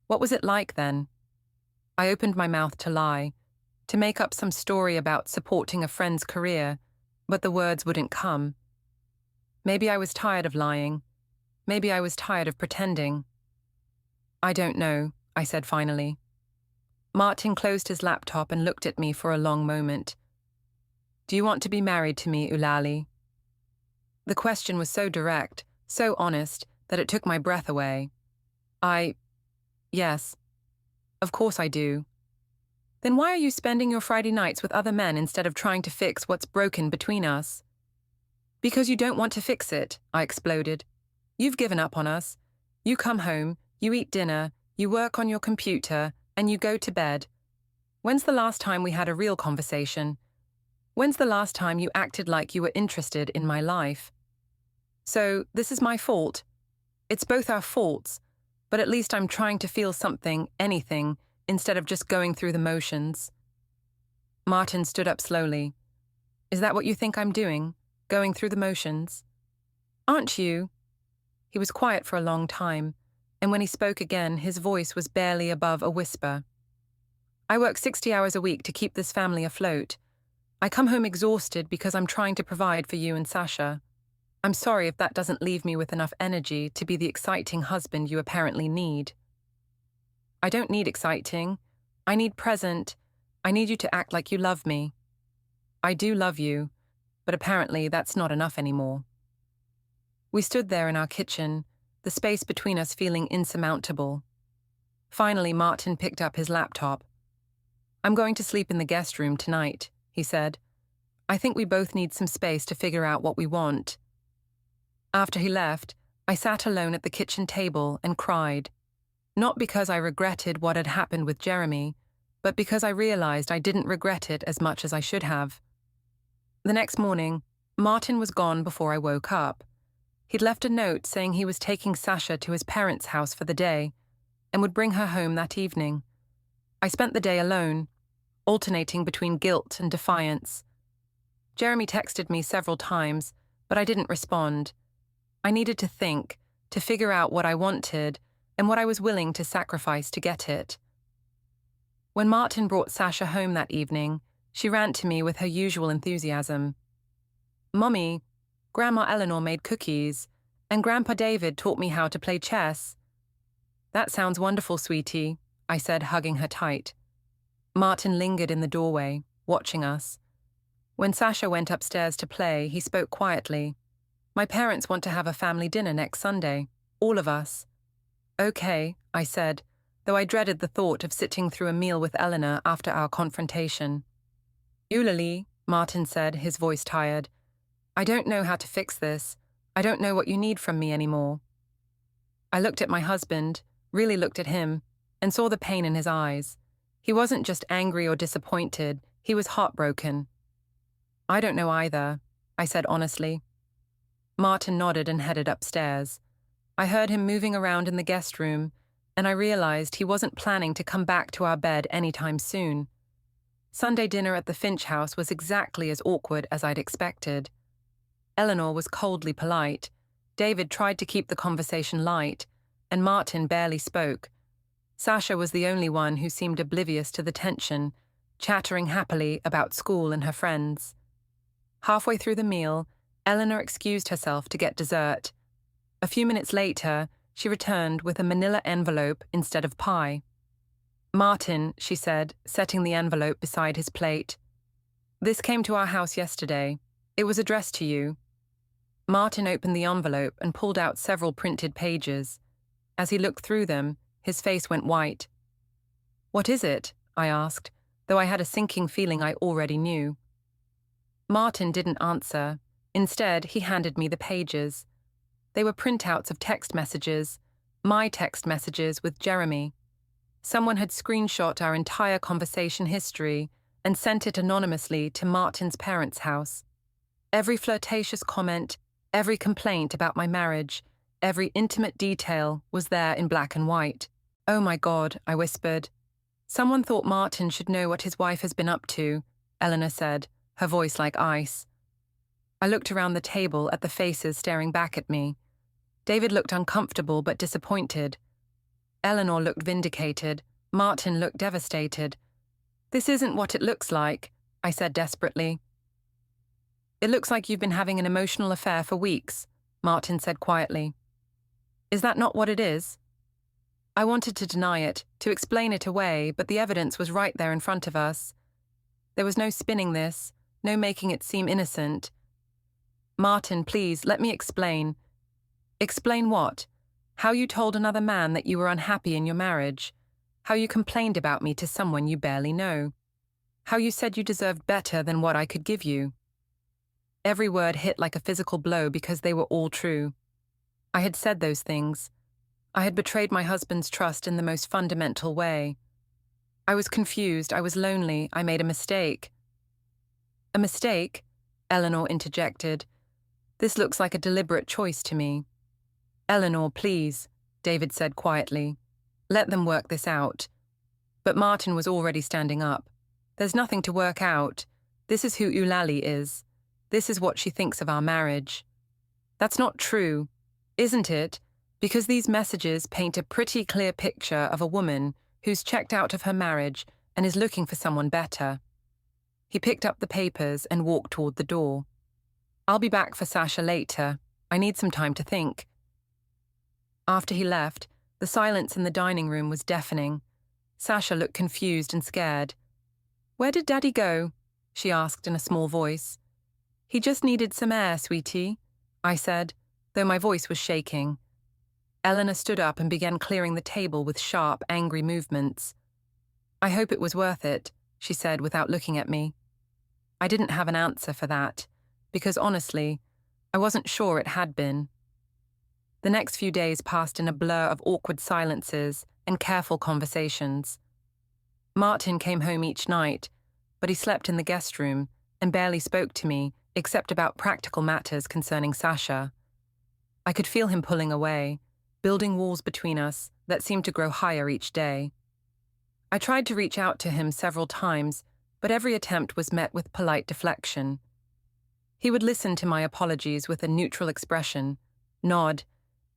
"What was it like then?" I opened my mouth to lie, to make up some story about supporting a friend's career, but the words wouldn't come. Maybe I was tired of lying. Maybe I was tired of pretending. "I don't know," I said finally. Martin closed his laptop and looked at me for a long moment. "Do you want to be married to me, Eulalie?" The question was so direct, so honest, that it took my breath away. Yes. Of course I do." "Then why are you spending your Friday nights with other men instead of trying to fix what's broken between us?" "Because you don't want to fix it," I exploded. "You've given up on us. You come home, you eat dinner, you work on your computer, and you go to bed. When's the last time we had a real conversation? When's the last time you acted like you were interested in my life? So, this is my fault. It's both our faults, but at least I'm trying to feel something, anything, instead of just going through the motions." Martin stood up slowly. "Is that what you think I'm doing? Going through the motions?" "Aren't you?" He was quiet for a long time, and when he spoke again, his voice was barely above a whisper. "I work 60 hours a week to keep this family afloat. I come home exhausted because I'm trying to provide for you and Sasha. I'm sorry if that doesn't leave me with enough energy to be the exciting husband you apparently need. I don't need exciting. I need present. I need you to act like you love me. I do love you, but apparently that's not enough anymore. We stood there in our kitchen, the space between us feeling insurmountable. Finally, Martin picked up his laptop. I'm going to sleep in the guest room tonight, he said. I think we both need some space to figure out what we want. After he left, I sat alone at the kitchen table and cried. Not because I regretted what had happened with Jeremy, but because I realized I didn't regret it as much as I should have. The next morning, Martin was gone before I woke up. He'd left a note saying he was taking Sasha to his parents' house for the day and would bring her home that evening. I spent the day alone, alternating between guilt and defiance. Jeremy texted me several times, but I didn't respond. I needed to think, to figure out what I wanted and what I was willing to sacrifice to get it. When Martin brought Sasha home that evening, she ran to me with her usual enthusiasm. "Mommy, Grandma Eleanor made cookies, and Grandpa David taught me how to play chess." "That sounds wonderful, sweetie," I said, hugging her tight. Martin lingered in the doorway, watching us. When Sasha went upstairs to play, he spoke quietly. "My parents want to have a family dinner next Sunday. All of us." "Okay," I said, though I dreaded the thought of sitting through a meal with Eleanor after our confrontation. "Eulalie," Martin said, his voice tired, "I don't know how to fix this. I don't know what you need from me anymore." I looked at my husband, really looked at him, and saw the pain in his eyes. He wasn't just angry or disappointed, he was heartbroken. "I don't know either," I said honestly. Martin nodded and headed upstairs. I heard him moving around in the guest room, and I realized he wasn't planning to come back to our bed anytime soon. Sunday dinner at the Finch house was exactly as awkward as I'd expected. Eleanor was coldly polite, David tried to keep the conversation light, and Martin barely spoke. Sasha was the only one who seemed oblivious to the tension, chattering happily about school and her friends. Halfway through the meal, Eleanor excused herself to get dessert. A few minutes later, she returned with a manila envelope instead of pie. "Martin," she said, setting the envelope beside his plate. "This came to our house yesterday. It was addressed to you." Martin opened the envelope and pulled out several printed pages. As he looked through them, his face went white. "What is it?" I asked, though I had a sinking feeling I already knew. Martin didn't answer. Instead, he handed me the pages. They were printouts of text messages, my text messages with Jeremy. Someone had screenshot our entire conversation history and sent it anonymously to Martin's parents' house. Every flirtatious comment, every complaint about my marriage, every intimate detail was there in black and white. "Oh my God," I whispered. "Someone thought Martin should know what his wife has been up to," Eleanor said, her voice like ice. I looked around the table at the faces staring back at me. David looked uncomfortable but disappointed. Eleanor looked vindicated. Martin looked devastated. "This isn't what it looks like," I said desperately. "It looks like you've been having an emotional affair for weeks," Martin said quietly. "Is that not what it is?" I wanted to deny it, to explain it away, but the evidence was right there in front of us. There was no spinning this, no making it seem innocent. "Martin, please, let me explain." "Explain what? How you told another man that you were unhappy in your marriage. How you complained about me to someone you barely know. How you said you deserved better than what I could give you." Every word hit like a physical blow because they were all true. I had said those things. I had betrayed my husband's trust in the most fundamental way. I was confused, I was lonely, I made a mistake. "A mistake?" Eleanor interjected. "This looks like a deliberate choice to me." "Eleanor, please," David said quietly. "Let them work this out." But Martin was already standing up. "There's nothing to work out. This is who Eulalie is. This is what she thinks of our marriage." "That's not true, isn't it? Because these messages paint a pretty clear picture of a woman who's checked out of her marriage and is looking for someone better." He picked up the papers and walked toward the door. "I'll be back for Sasha later. I need some time to think." After he left, the silence in the dining room was deafening. Sasha looked confused and scared. "Where did Daddy go?" she asked in a small voice. "He just needed some air, sweetie," I said, though my voice was shaking. Eleanor stood up and began clearing the table with sharp, angry movements. "I hope it was worth it," she said without looking at me. I didn't have an answer for that, because honestly, I wasn't sure it had been. The next few days passed in a blur of awkward silences and careful conversations. Martin came home each night, but he slept in the guest room and barely spoke to me except about practical matters concerning Sasha. I could feel him pulling away, building walls between us that seemed to grow higher each day. I tried to reach out to him several times, but every attempt was met with polite deflection. He would listen to my apologies with a neutral expression, nod,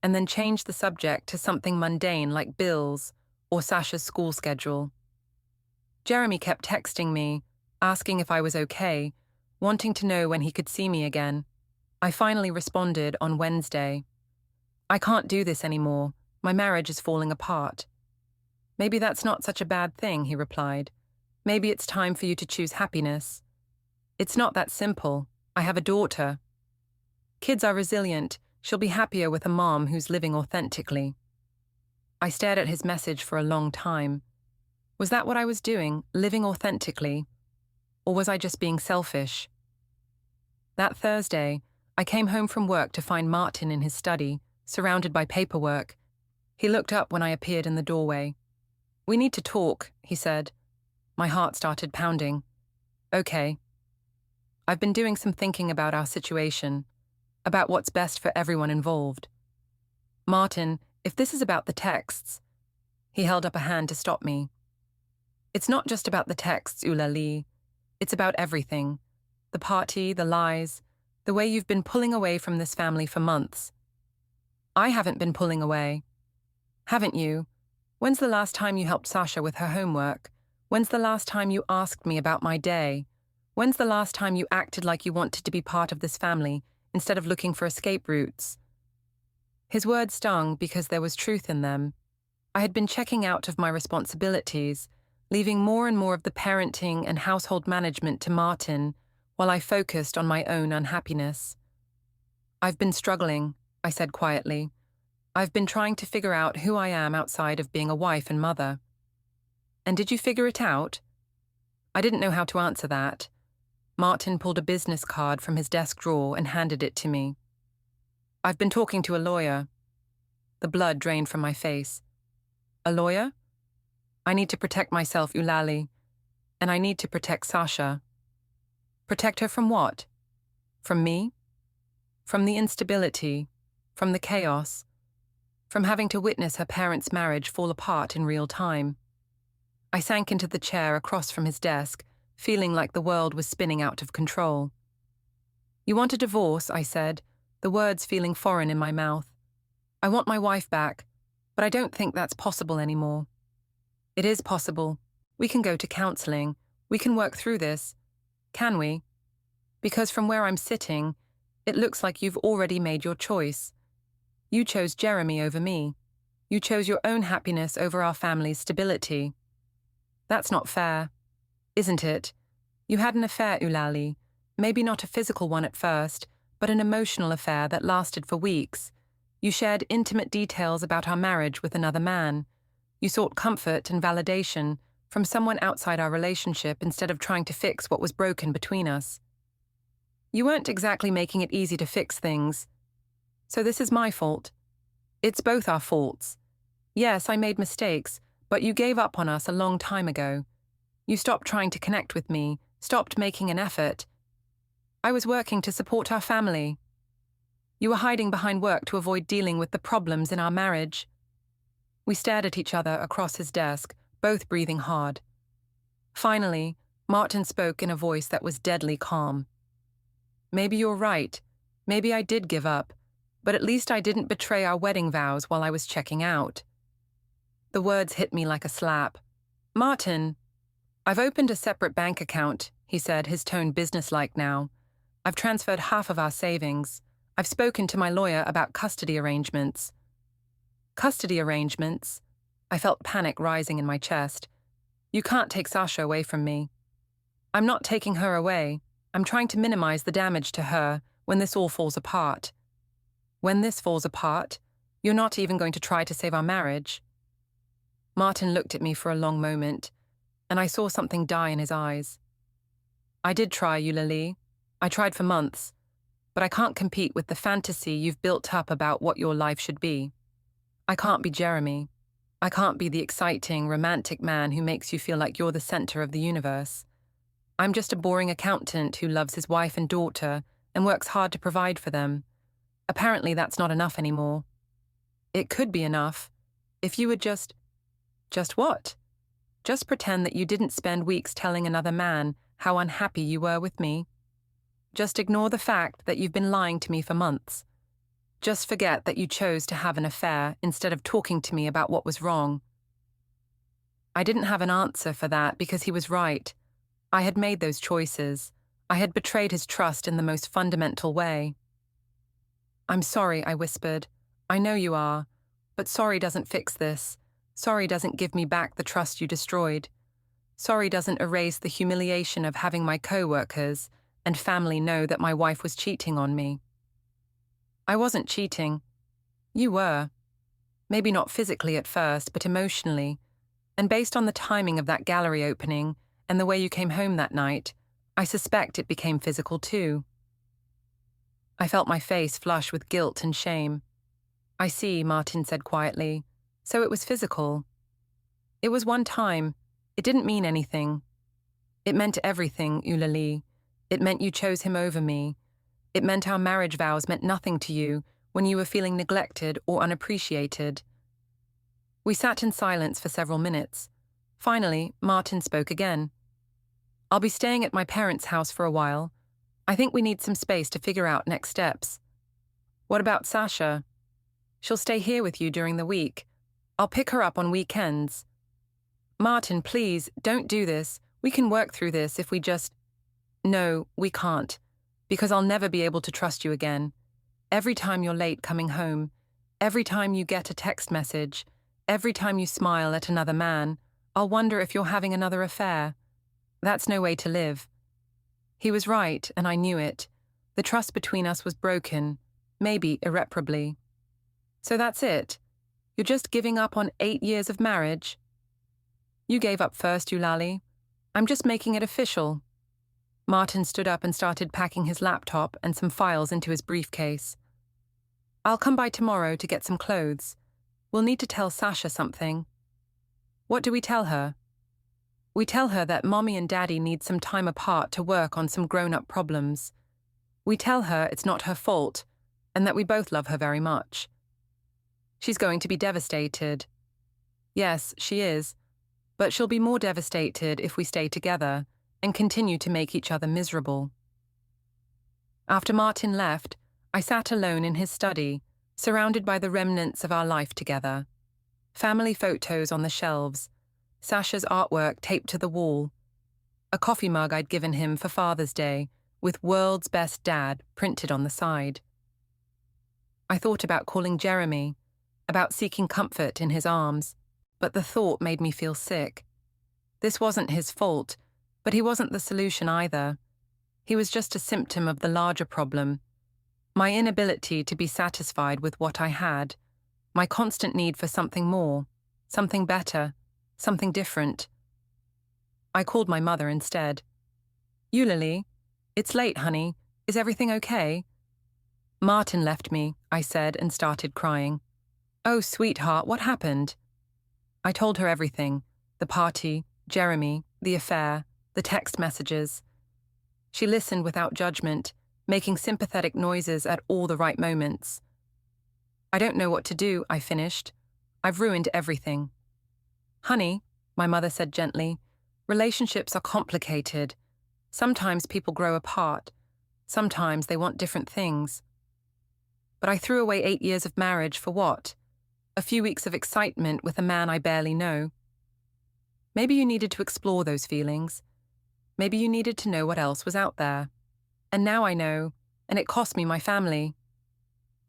and then change the subject to something mundane like bills or Sasha's school schedule. Jeremy kept texting me, asking if I was okay, wanting to know when he could see me again. I finally responded on Wednesday. "I can't do this anymore. My marriage is falling apart." "Maybe that's not such a bad thing," he replied. "Maybe it's time for you to choose happiness." "It's not that simple. I have a daughter." "Kids are resilient. She'll be happier with a mom who's living authentically." I stared at his message for a long time. Was that what I was doing, living authentically? Or was I just being selfish? That Thursday, I came home from work to find Martin in his study, surrounded by paperwork. He looked up when I appeared in the doorway. "We need to talk," he said. My heart started pounding. "Okay." "I've been doing some thinking about our situation, about what's best for everyone involved." "Martin, if this is about the texts..." He held up a hand to stop me. "It's not just about the texts, Eulalie. It's about everything. The party, the lies, the way you've been pulling away from this family for months." "I haven't been pulling away." "Haven't you? When's the last time you helped Sasha with her homework? When's the last time you asked me about my day? When's the last time you acted like you wanted to be part of this family instead of looking for escape routes?" His words stung because there was truth in them. I had been checking out of my responsibilities, leaving more and more of the parenting and household management to Martin while I focused on my own unhappiness. "I've been struggling," I said quietly. "I've been trying to figure out who I am outside of being a wife and mother." "And did you figure it out?" I didn't know how to answer that. Martin pulled a business card from his desk drawer and handed it to me. "I've been talking to a lawyer." The blood drained from my face. "A lawyer?" "I need to protect myself, Eulalie. And I need to protect Sasha." "Protect her from what?" "From me? From the instability, from the chaos, from having to witness her parents' marriage fall apart in real time." I sank into the chair across from his desk, feeling like the world was spinning out of control. "You want a divorce," I said, the words feeling foreign in my mouth. "I want my wife back, but I don't think that's possible anymore." "It is possible. We can go to counseling. We can work through this. Can we? Because from where I'm sitting, it looks like you've already made your choice. You chose Jeremy over me. You chose your own happiness over our family's stability. That's not fair, isn't it? You had an affair, Eulalie. Maybe not a physical one at first, but an emotional affair that lasted for weeks. You shared intimate details about our marriage with another man. You sought comfort and validation from someone outside our relationship instead of trying to fix what was broken between us. You weren't exactly making it easy to fix things. So this is my fault. It's both our faults. Yes, I made mistakes, but you gave up on us a long time ago. You stopped trying to connect with me, stopped making an effort. I was working to support our family. You were hiding behind work to avoid dealing with the problems in our marriage." We stared at each other across his desk, both breathing hard. Finally, Martin spoke in a voice that was deadly calm. "Maybe you're right. Maybe I did give up, but at least I didn't betray our wedding vows while I was checking out." The words hit me like a slap. "Martin, I've opened a separate bank account," he said, his tone businesslike now. "I've transferred half of our savings. I've spoken to my lawyer about custody arrangements." Custody arrangements? I felt panic rising in my chest. "You can't take Sasha away from me." "I'm not taking her away. I'm trying to minimize the damage to her when this all falls apart." "When this falls apart? You're not even going to try to save our marriage?" Martin looked at me for a long moment, and I saw something die in his eyes. "I did try, Eulalie. I tried for months, but I can't compete with the fantasy you've built up about what your life should be. I can't be Jeremy. I can't be the exciting, romantic man who makes you feel like you're the center of the universe. I'm just a boring accountant who loves his wife and daughter and works hard to provide for them. Apparently that's not enough anymore." "It could be enough. If you would just..." "Just what?" "Just pretend that you didn't spend weeks telling another man how unhappy you were with me. Just ignore the fact that you've been lying to me for months. Just forget that you chose to have an affair instead of talking to me about what was wrong." I didn't have an answer for that because he was right. I had made those choices. I had betrayed his trust in the most fundamental way. "I'm sorry," I whispered. "I know you are. But sorry doesn't fix this. Sorry doesn't give me back the trust you destroyed. Sorry doesn't erase the humiliation of having my co-workers and family know that my wife was cheating on me." "I wasn't cheating. You were. Maybe not physically at first, but emotionally. And based on the timing of that gallery opening and the way you came home that night, I suspect it became physical too." I felt my face flush with guilt and shame. "I see," Martin said quietly. "So it was physical." "It was one time. It didn't mean anything." "It meant everything, Eulalie. It meant you chose him over me. It meant our marriage vows meant nothing to you when you were feeling neglected or unappreciated." We sat in silence for several minutes. Finally, Martin spoke again. "I'll be staying at my parents' house for a while. I think we need some space to figure out next steps." "What about Sasha?" "She'll stay here with you during the week. I'll pick her up on weekends." "Martin, please, don't do this. We can work through this if we just..." "No, we can't. Because I'll never be able to trust you again. Every time you're late coming home, every time you get a text message, every time you smile at another man, I'll wonder if you're having another affair. That's no way to live." He was right, and I knew it. The trust between us was broken, maybe irreparably. "So that's it? You're just giving up on 8 years of marriage?" "You gave up first, Eulalie. I'm just making it official." Martin stood up and started packing his laptop and some files into his briefcase. "I'll come by tomorrow to get some clothes. We'll need to tell Sasha something." "What do we tell her?" "We tell her that Mommy and Daddy need some time apart to work on some grown-up problems. We tell her it's not her fault and that we both love her very much." "She's going to be devastated." "Yes, she is. But she'll be more devastated if we stay together and continue to make each other miserable." After Martin left, I sat alone in his study, surrounded by the remnants of our life together. Family photos on the shelves, Sasha's artwork taped to the wall, a coffee mug I'd given him for Father's Day with "World's Best Dad" printed on the side. I thought about calling Jeremy, about seeking comfort in his arms, but the thought made me feel sick. This wasn't his fault, but he wasn't the solution either. He was just a symptom of the larger problem. My inability to be satisfied with what I had, my constant need for something more, something better, something different. I called my mother instead. "Eulalie, it's late, honey. Is everything okay?" "Martin left me," I said and started crying. "Oh, sweetheart, what happened?" I told her everything, the party, Jeremy, the affair, the text messages. She listened without judgment, making sympathetic noises at all the right moments. "I don't know what to do," I finished. "I've ruined everything." "Honey," my mother said gently, "relationships are complicated. Sometimes people grow apart. Sometimes they want different things." But I threw away 8 years of marriage for what? A few weeks of excitement with a man I barely know. Maybe you needed to explore those feelings. Maybe you needed to know what else was out there. And now I know, and it cost me my family.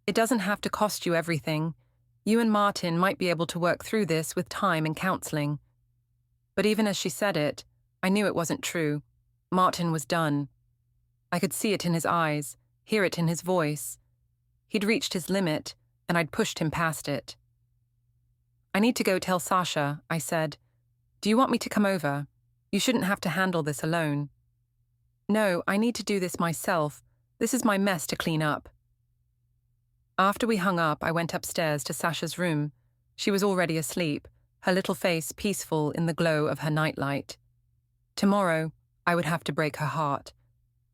It doesn't have to cost you everything. You and Martin might be able to work through this with time and counseling. But even as she said it, I knew it wasn't true. Martin was done. I could see it in his eyes, hear it in his voice. He'd reached his limit, and I'd pushed him past it. I need to go tell Sasha, I said. Do you want me to come over? You shouldn't have to handle this alone. No, I need to do this myself. This is my mess to clean up. After we hung up, I went upstairs to Sasha's room. She was already asleep, her little face peaceful in the glow of her nightlight. Tomorrow, I would have to break her heart.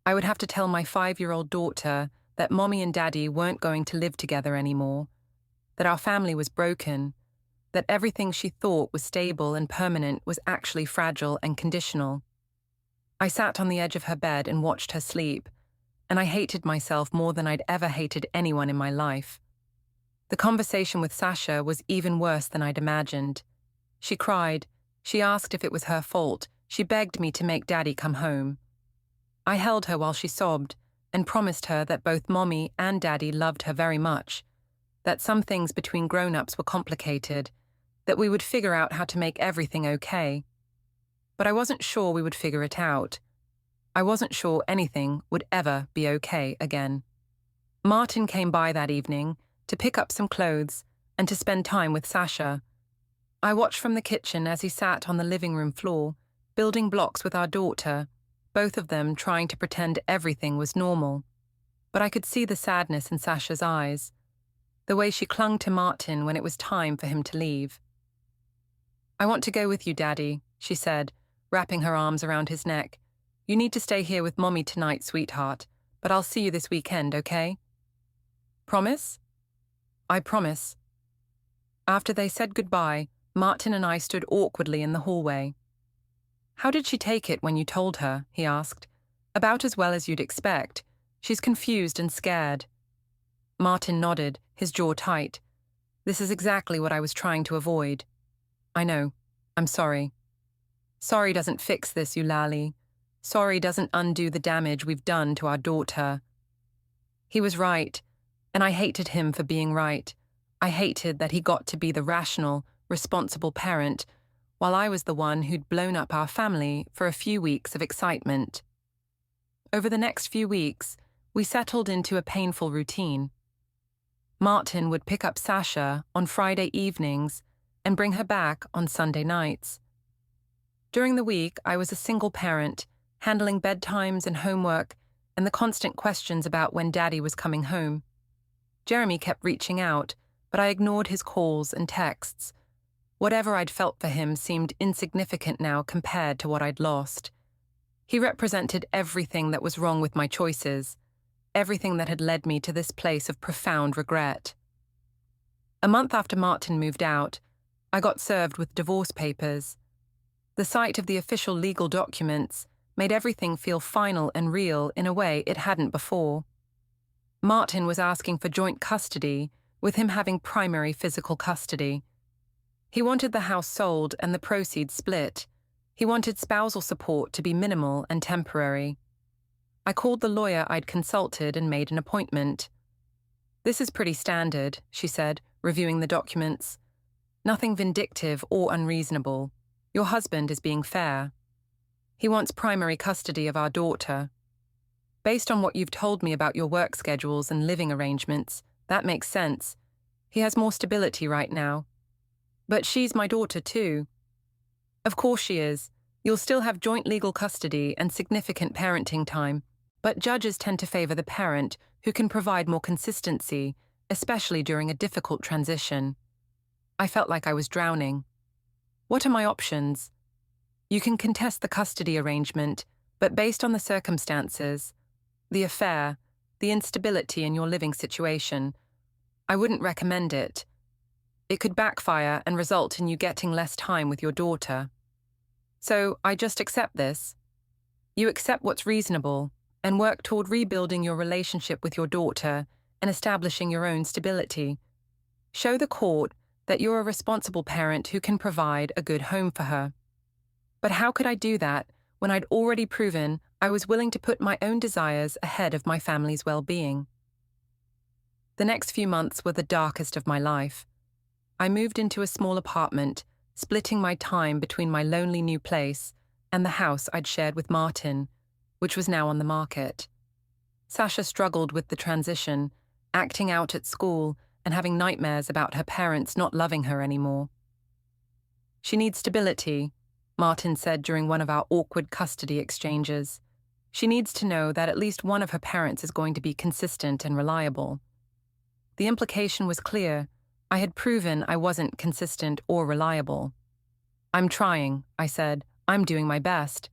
I would have to tell my 5-year-old daughter that Mommy and Daddy weren't going to live together anymore, that our family was broken, that everything she thought was stable and permanent was actually fragile and conditional. I sat on the edge of her bed and watched her sleep, and I hated myself more than I'd ever hated anyone in my life. The conversation with Sasha was even worse than I'd imagined. She cried. She asked if it was her fault. She begged me to make Daddy come home. I held her while she sobbed and promised her that both Mommy and Daddy loved her very much, that some things between grown-ups were complicated, that we would figure out how to make everything okay. But I wasn't sure we would figure it out. I wasn't sure anything would ever be okay again. Martin came by that evening to pick up some clothes and to spend time with Sasha. I watched from the kitchen as he sat on the living room floor, building blocks with our daughter, both of them trying to pretend everything was normal. But I could see the sadness in Sasha's eyes, the way she clung to Martin when it was time for him to leave. I want to go with you, Daddy, she said, wrapping her arms around his neck. You need to stay here with Mommy tonight, sweetheart, but I'll see you this weekend, okay? Promise? I promise. After they said goodbye, Martin and I stood awkwardly in the hallway. How did she take it when you told her? He asked. About as well as you'd expect. She's confused and scared. Martin nodded, his jaw tight. This is exactly what I was trying to avoid. I know. I'm sorry. Sorry doesn't fix this, Eulalie. Sorry doesn't undo the damage we've done to our daughter. He was right, and I hated him for being right. I hated that he got to be the rational, responsible parent, while I was the one who'd blown up our family for a few weeks of excitement. Over the next few weeks, we settled into a painful routine. Martin would pick up Sasha on Friday evenings and bring her back on Sunday nights. During the week, I was a single parent, handling bedtimes and homework and the constant questions about when Daddy was coming home. Jeremy kept reaching out, but I ignored his calls and texts. Whatever I'd felt for him seemed insignificant now compared to what I'd lost. He represented everything that was wrong with my choices, everything that had led me to this place of profound regret. A month after Martin moved out, I got served with divorce papers. The sight of the official legal documents made everything feel final and real in a way it hadn't before. Martin was asking for joint custody, with him having primary physical custody. He wanted the house sold and the proceeds split. He wanted spousal support to be minimal and temporary. I called the lawyer I'd consulted and made an appointment. This is pretty standard, she said, reviewing the documents. Nothing vindictive or unreasonable. Your husband is being fair. He wants primary custody of our daughter. Based on what you've told me about your work schedules and living arrangements, that makes sense. He has more stability right now. But she's my daughter too. Of course she is. You'll still have joint legal custody and significant parenting time, but judges tend to favor the parent who can provide more consistency, especially during a difficult transition. I felt like I was drowning. What are my options? You can contest the custody arrangement, but based on the circumstances, the affair, the instability in your living situation, I wouldn't recommend it. It could backfire and result in you getting less time with your daughter. So I just accept this. You accept what's reasonable and work toward rebuilding your relationship with your daughter and establishing your own stability. Show the court that you're a responsible parent who can provide a good home for her. But how could I do that when I'd already proven I was willing to put my own desires ahead of my family's well-being. The next few months were the darkest of my life. I moved into a small apartment, splitting my time between my lonely new place and the house I'd shared with Martin, which was now on the market. Sasha struggled with the transition, acting out at school and having nightmares about her parents not loving her anymore. "She needs stability," Martin said during one of our awkward custody exchanges. "She needs to know that at least one of her parents is going to be consistent and reliable." The implication was clear. I had proven I wasn't consistent or reliable. "I'm trying," I said. "I'm doing my best."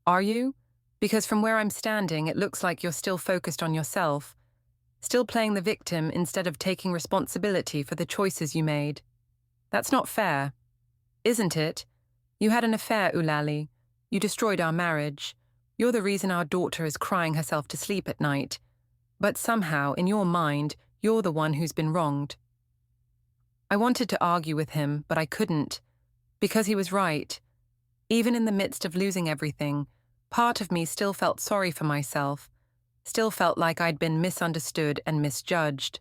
"Are you? Because from where I'm standing, it looks like you're still focused on yourself, still playing the victim instead of taking responsibility for the choices you made. That's not fair. Isn't it? You had an affair, Eulalie. You destroyed our marriage. You're the reason our daughter is crying herself to sleep at night. But somehow, in your mind, you're the one who's been wronged." I wanted to argue with him, but I couldn't, because he was right. Even in the midst of losing everything, part of me still felt sorry for myself, still felt like I'd been misunderstood and misjudged.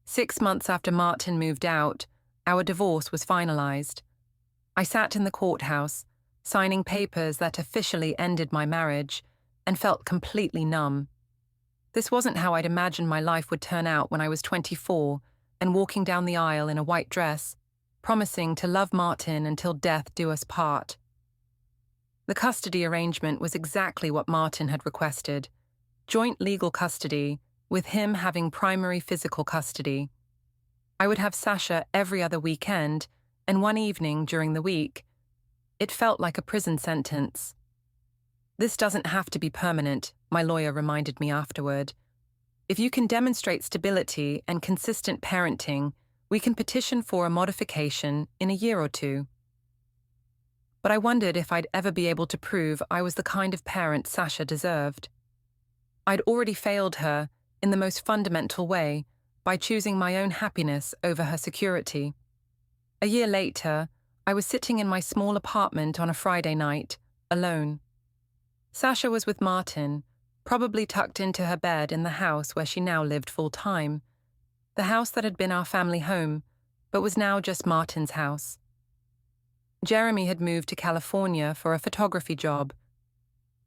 6 months after Martin moved out, our divorce was finalized. I sat in the courthouse, signing papers that officially ended my marriage, and felt completely numb. This wasn't how I'd imagined my life would turn out when I was 24 and walking down the aisle in a white dress, promising to love Martin until death do us part. The custody arrangement was exactly what Martin had requested: joint legal custody, with him having primary physical custody. I would have Sasha every other weekend, and one evening during the week. It felt like a prison sentence. "This doesn't have to be permanent," my lawyer reminded me afterward. "If you can demonstrate stability and consistent parenting, we can petition for a modification in a year or two." But I wondered if I'd ever be able to prove I was the kind of parent Sasha deserved. I'd already failed her, in the most fundamental way, by choosing my own happiness over her security. A year later, I was sitting in my small apartment on a Friday night, alone. Sasha was with Martin, probably tucked into her bed in the house where she now lived full-time, the house that had been our family home, but was now just Martin's house. Jeremy had moved to California for a photography job.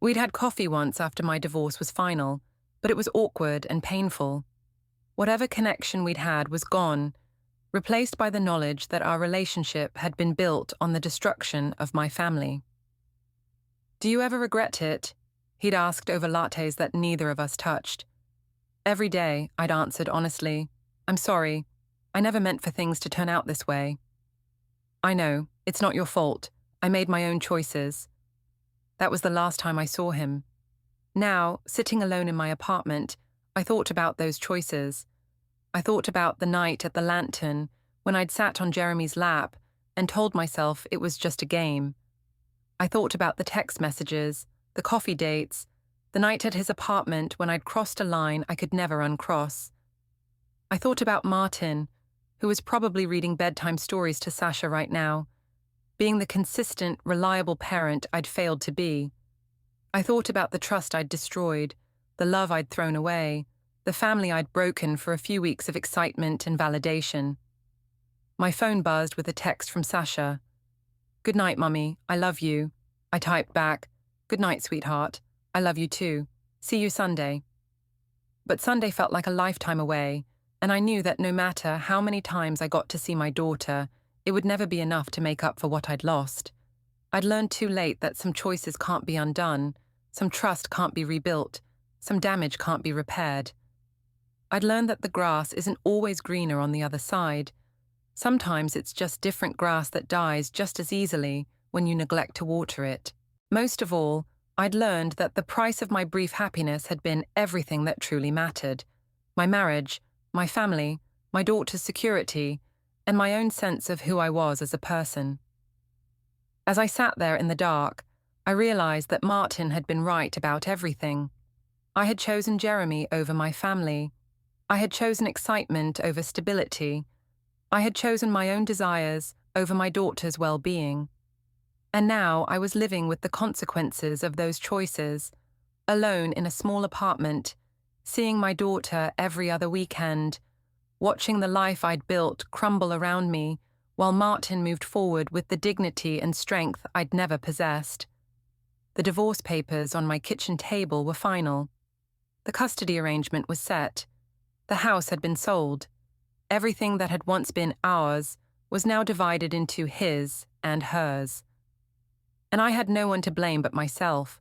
We'd had coffee once after my divorce was final, but it was awkward and painful. Whatever connection we'd had was gone, replaced by the knowledge that our relationship had been built on the destruction of my family. "Do you ever regret it?" he'd asked over lattes that neither of us touched. "Every day," I'd answered honestly. "I'm sorry. I never meant for things to turn out this way." "I know. It's not your fault. I made my own choices." That was the last time I saw him. Now, sitting alone in my apartment, I thought about those choices. I thought about the night at the Lantern when I'd sat on Jeremy's lap and told myself it was just a game. I thought about the text messages, the coffee dates, the night at his apartment when I'd crossed a line I could never uncross. I thought about Martin, who was probably reading bedtime stories to Sasha right now, being the consistent, reliable parent I'd failed to be. I thought about the trust I'd destroyed, the love I'd thrown away, the family I'd broken for a few weeks of excitement and validation. My phone buzzed with a text from Sasha. "Good night, Mummy. I love you." I typed back, "Good night, sweetheart. I love you too. See you Sunday." But Sunday felt like a lifetime away, and I knew that no matter how many times I got to see my daughter, it would never be enough to make up for what I'd lost. I'd learned too late that some choices can't be undone, some trust can't be rebuilt, some damage can't be repaired. I'd learned that the grass isn't always greener on the other side. Sometimes it's just different grass that dies just as easily when you neglect to water it. Most of all, I'd learned that the price of my brief happiness had been everything that truly mattered: my marriage, my family, my daughter's security, and my own sense of who I was as a person. As I sat there in the dark, I realized that Martin had been right about everything. I had chosen Jeremy over my family. I had chosen excitement over stability. I had chosen my own desires over my daughter's well-being. And now I was living with the consequences of those choices, alone in a small apartment, seeing my daughter every other weekend, watching the life I'd built crumble around me, while Martin moved forward with the dignity and strength I'd never possessed. The divorce papers on my kitchen table were final. The custody arrangement was set. The house had been sold. Everything that had once been ours was now divided into his and hers. And I had no one to blame but myself.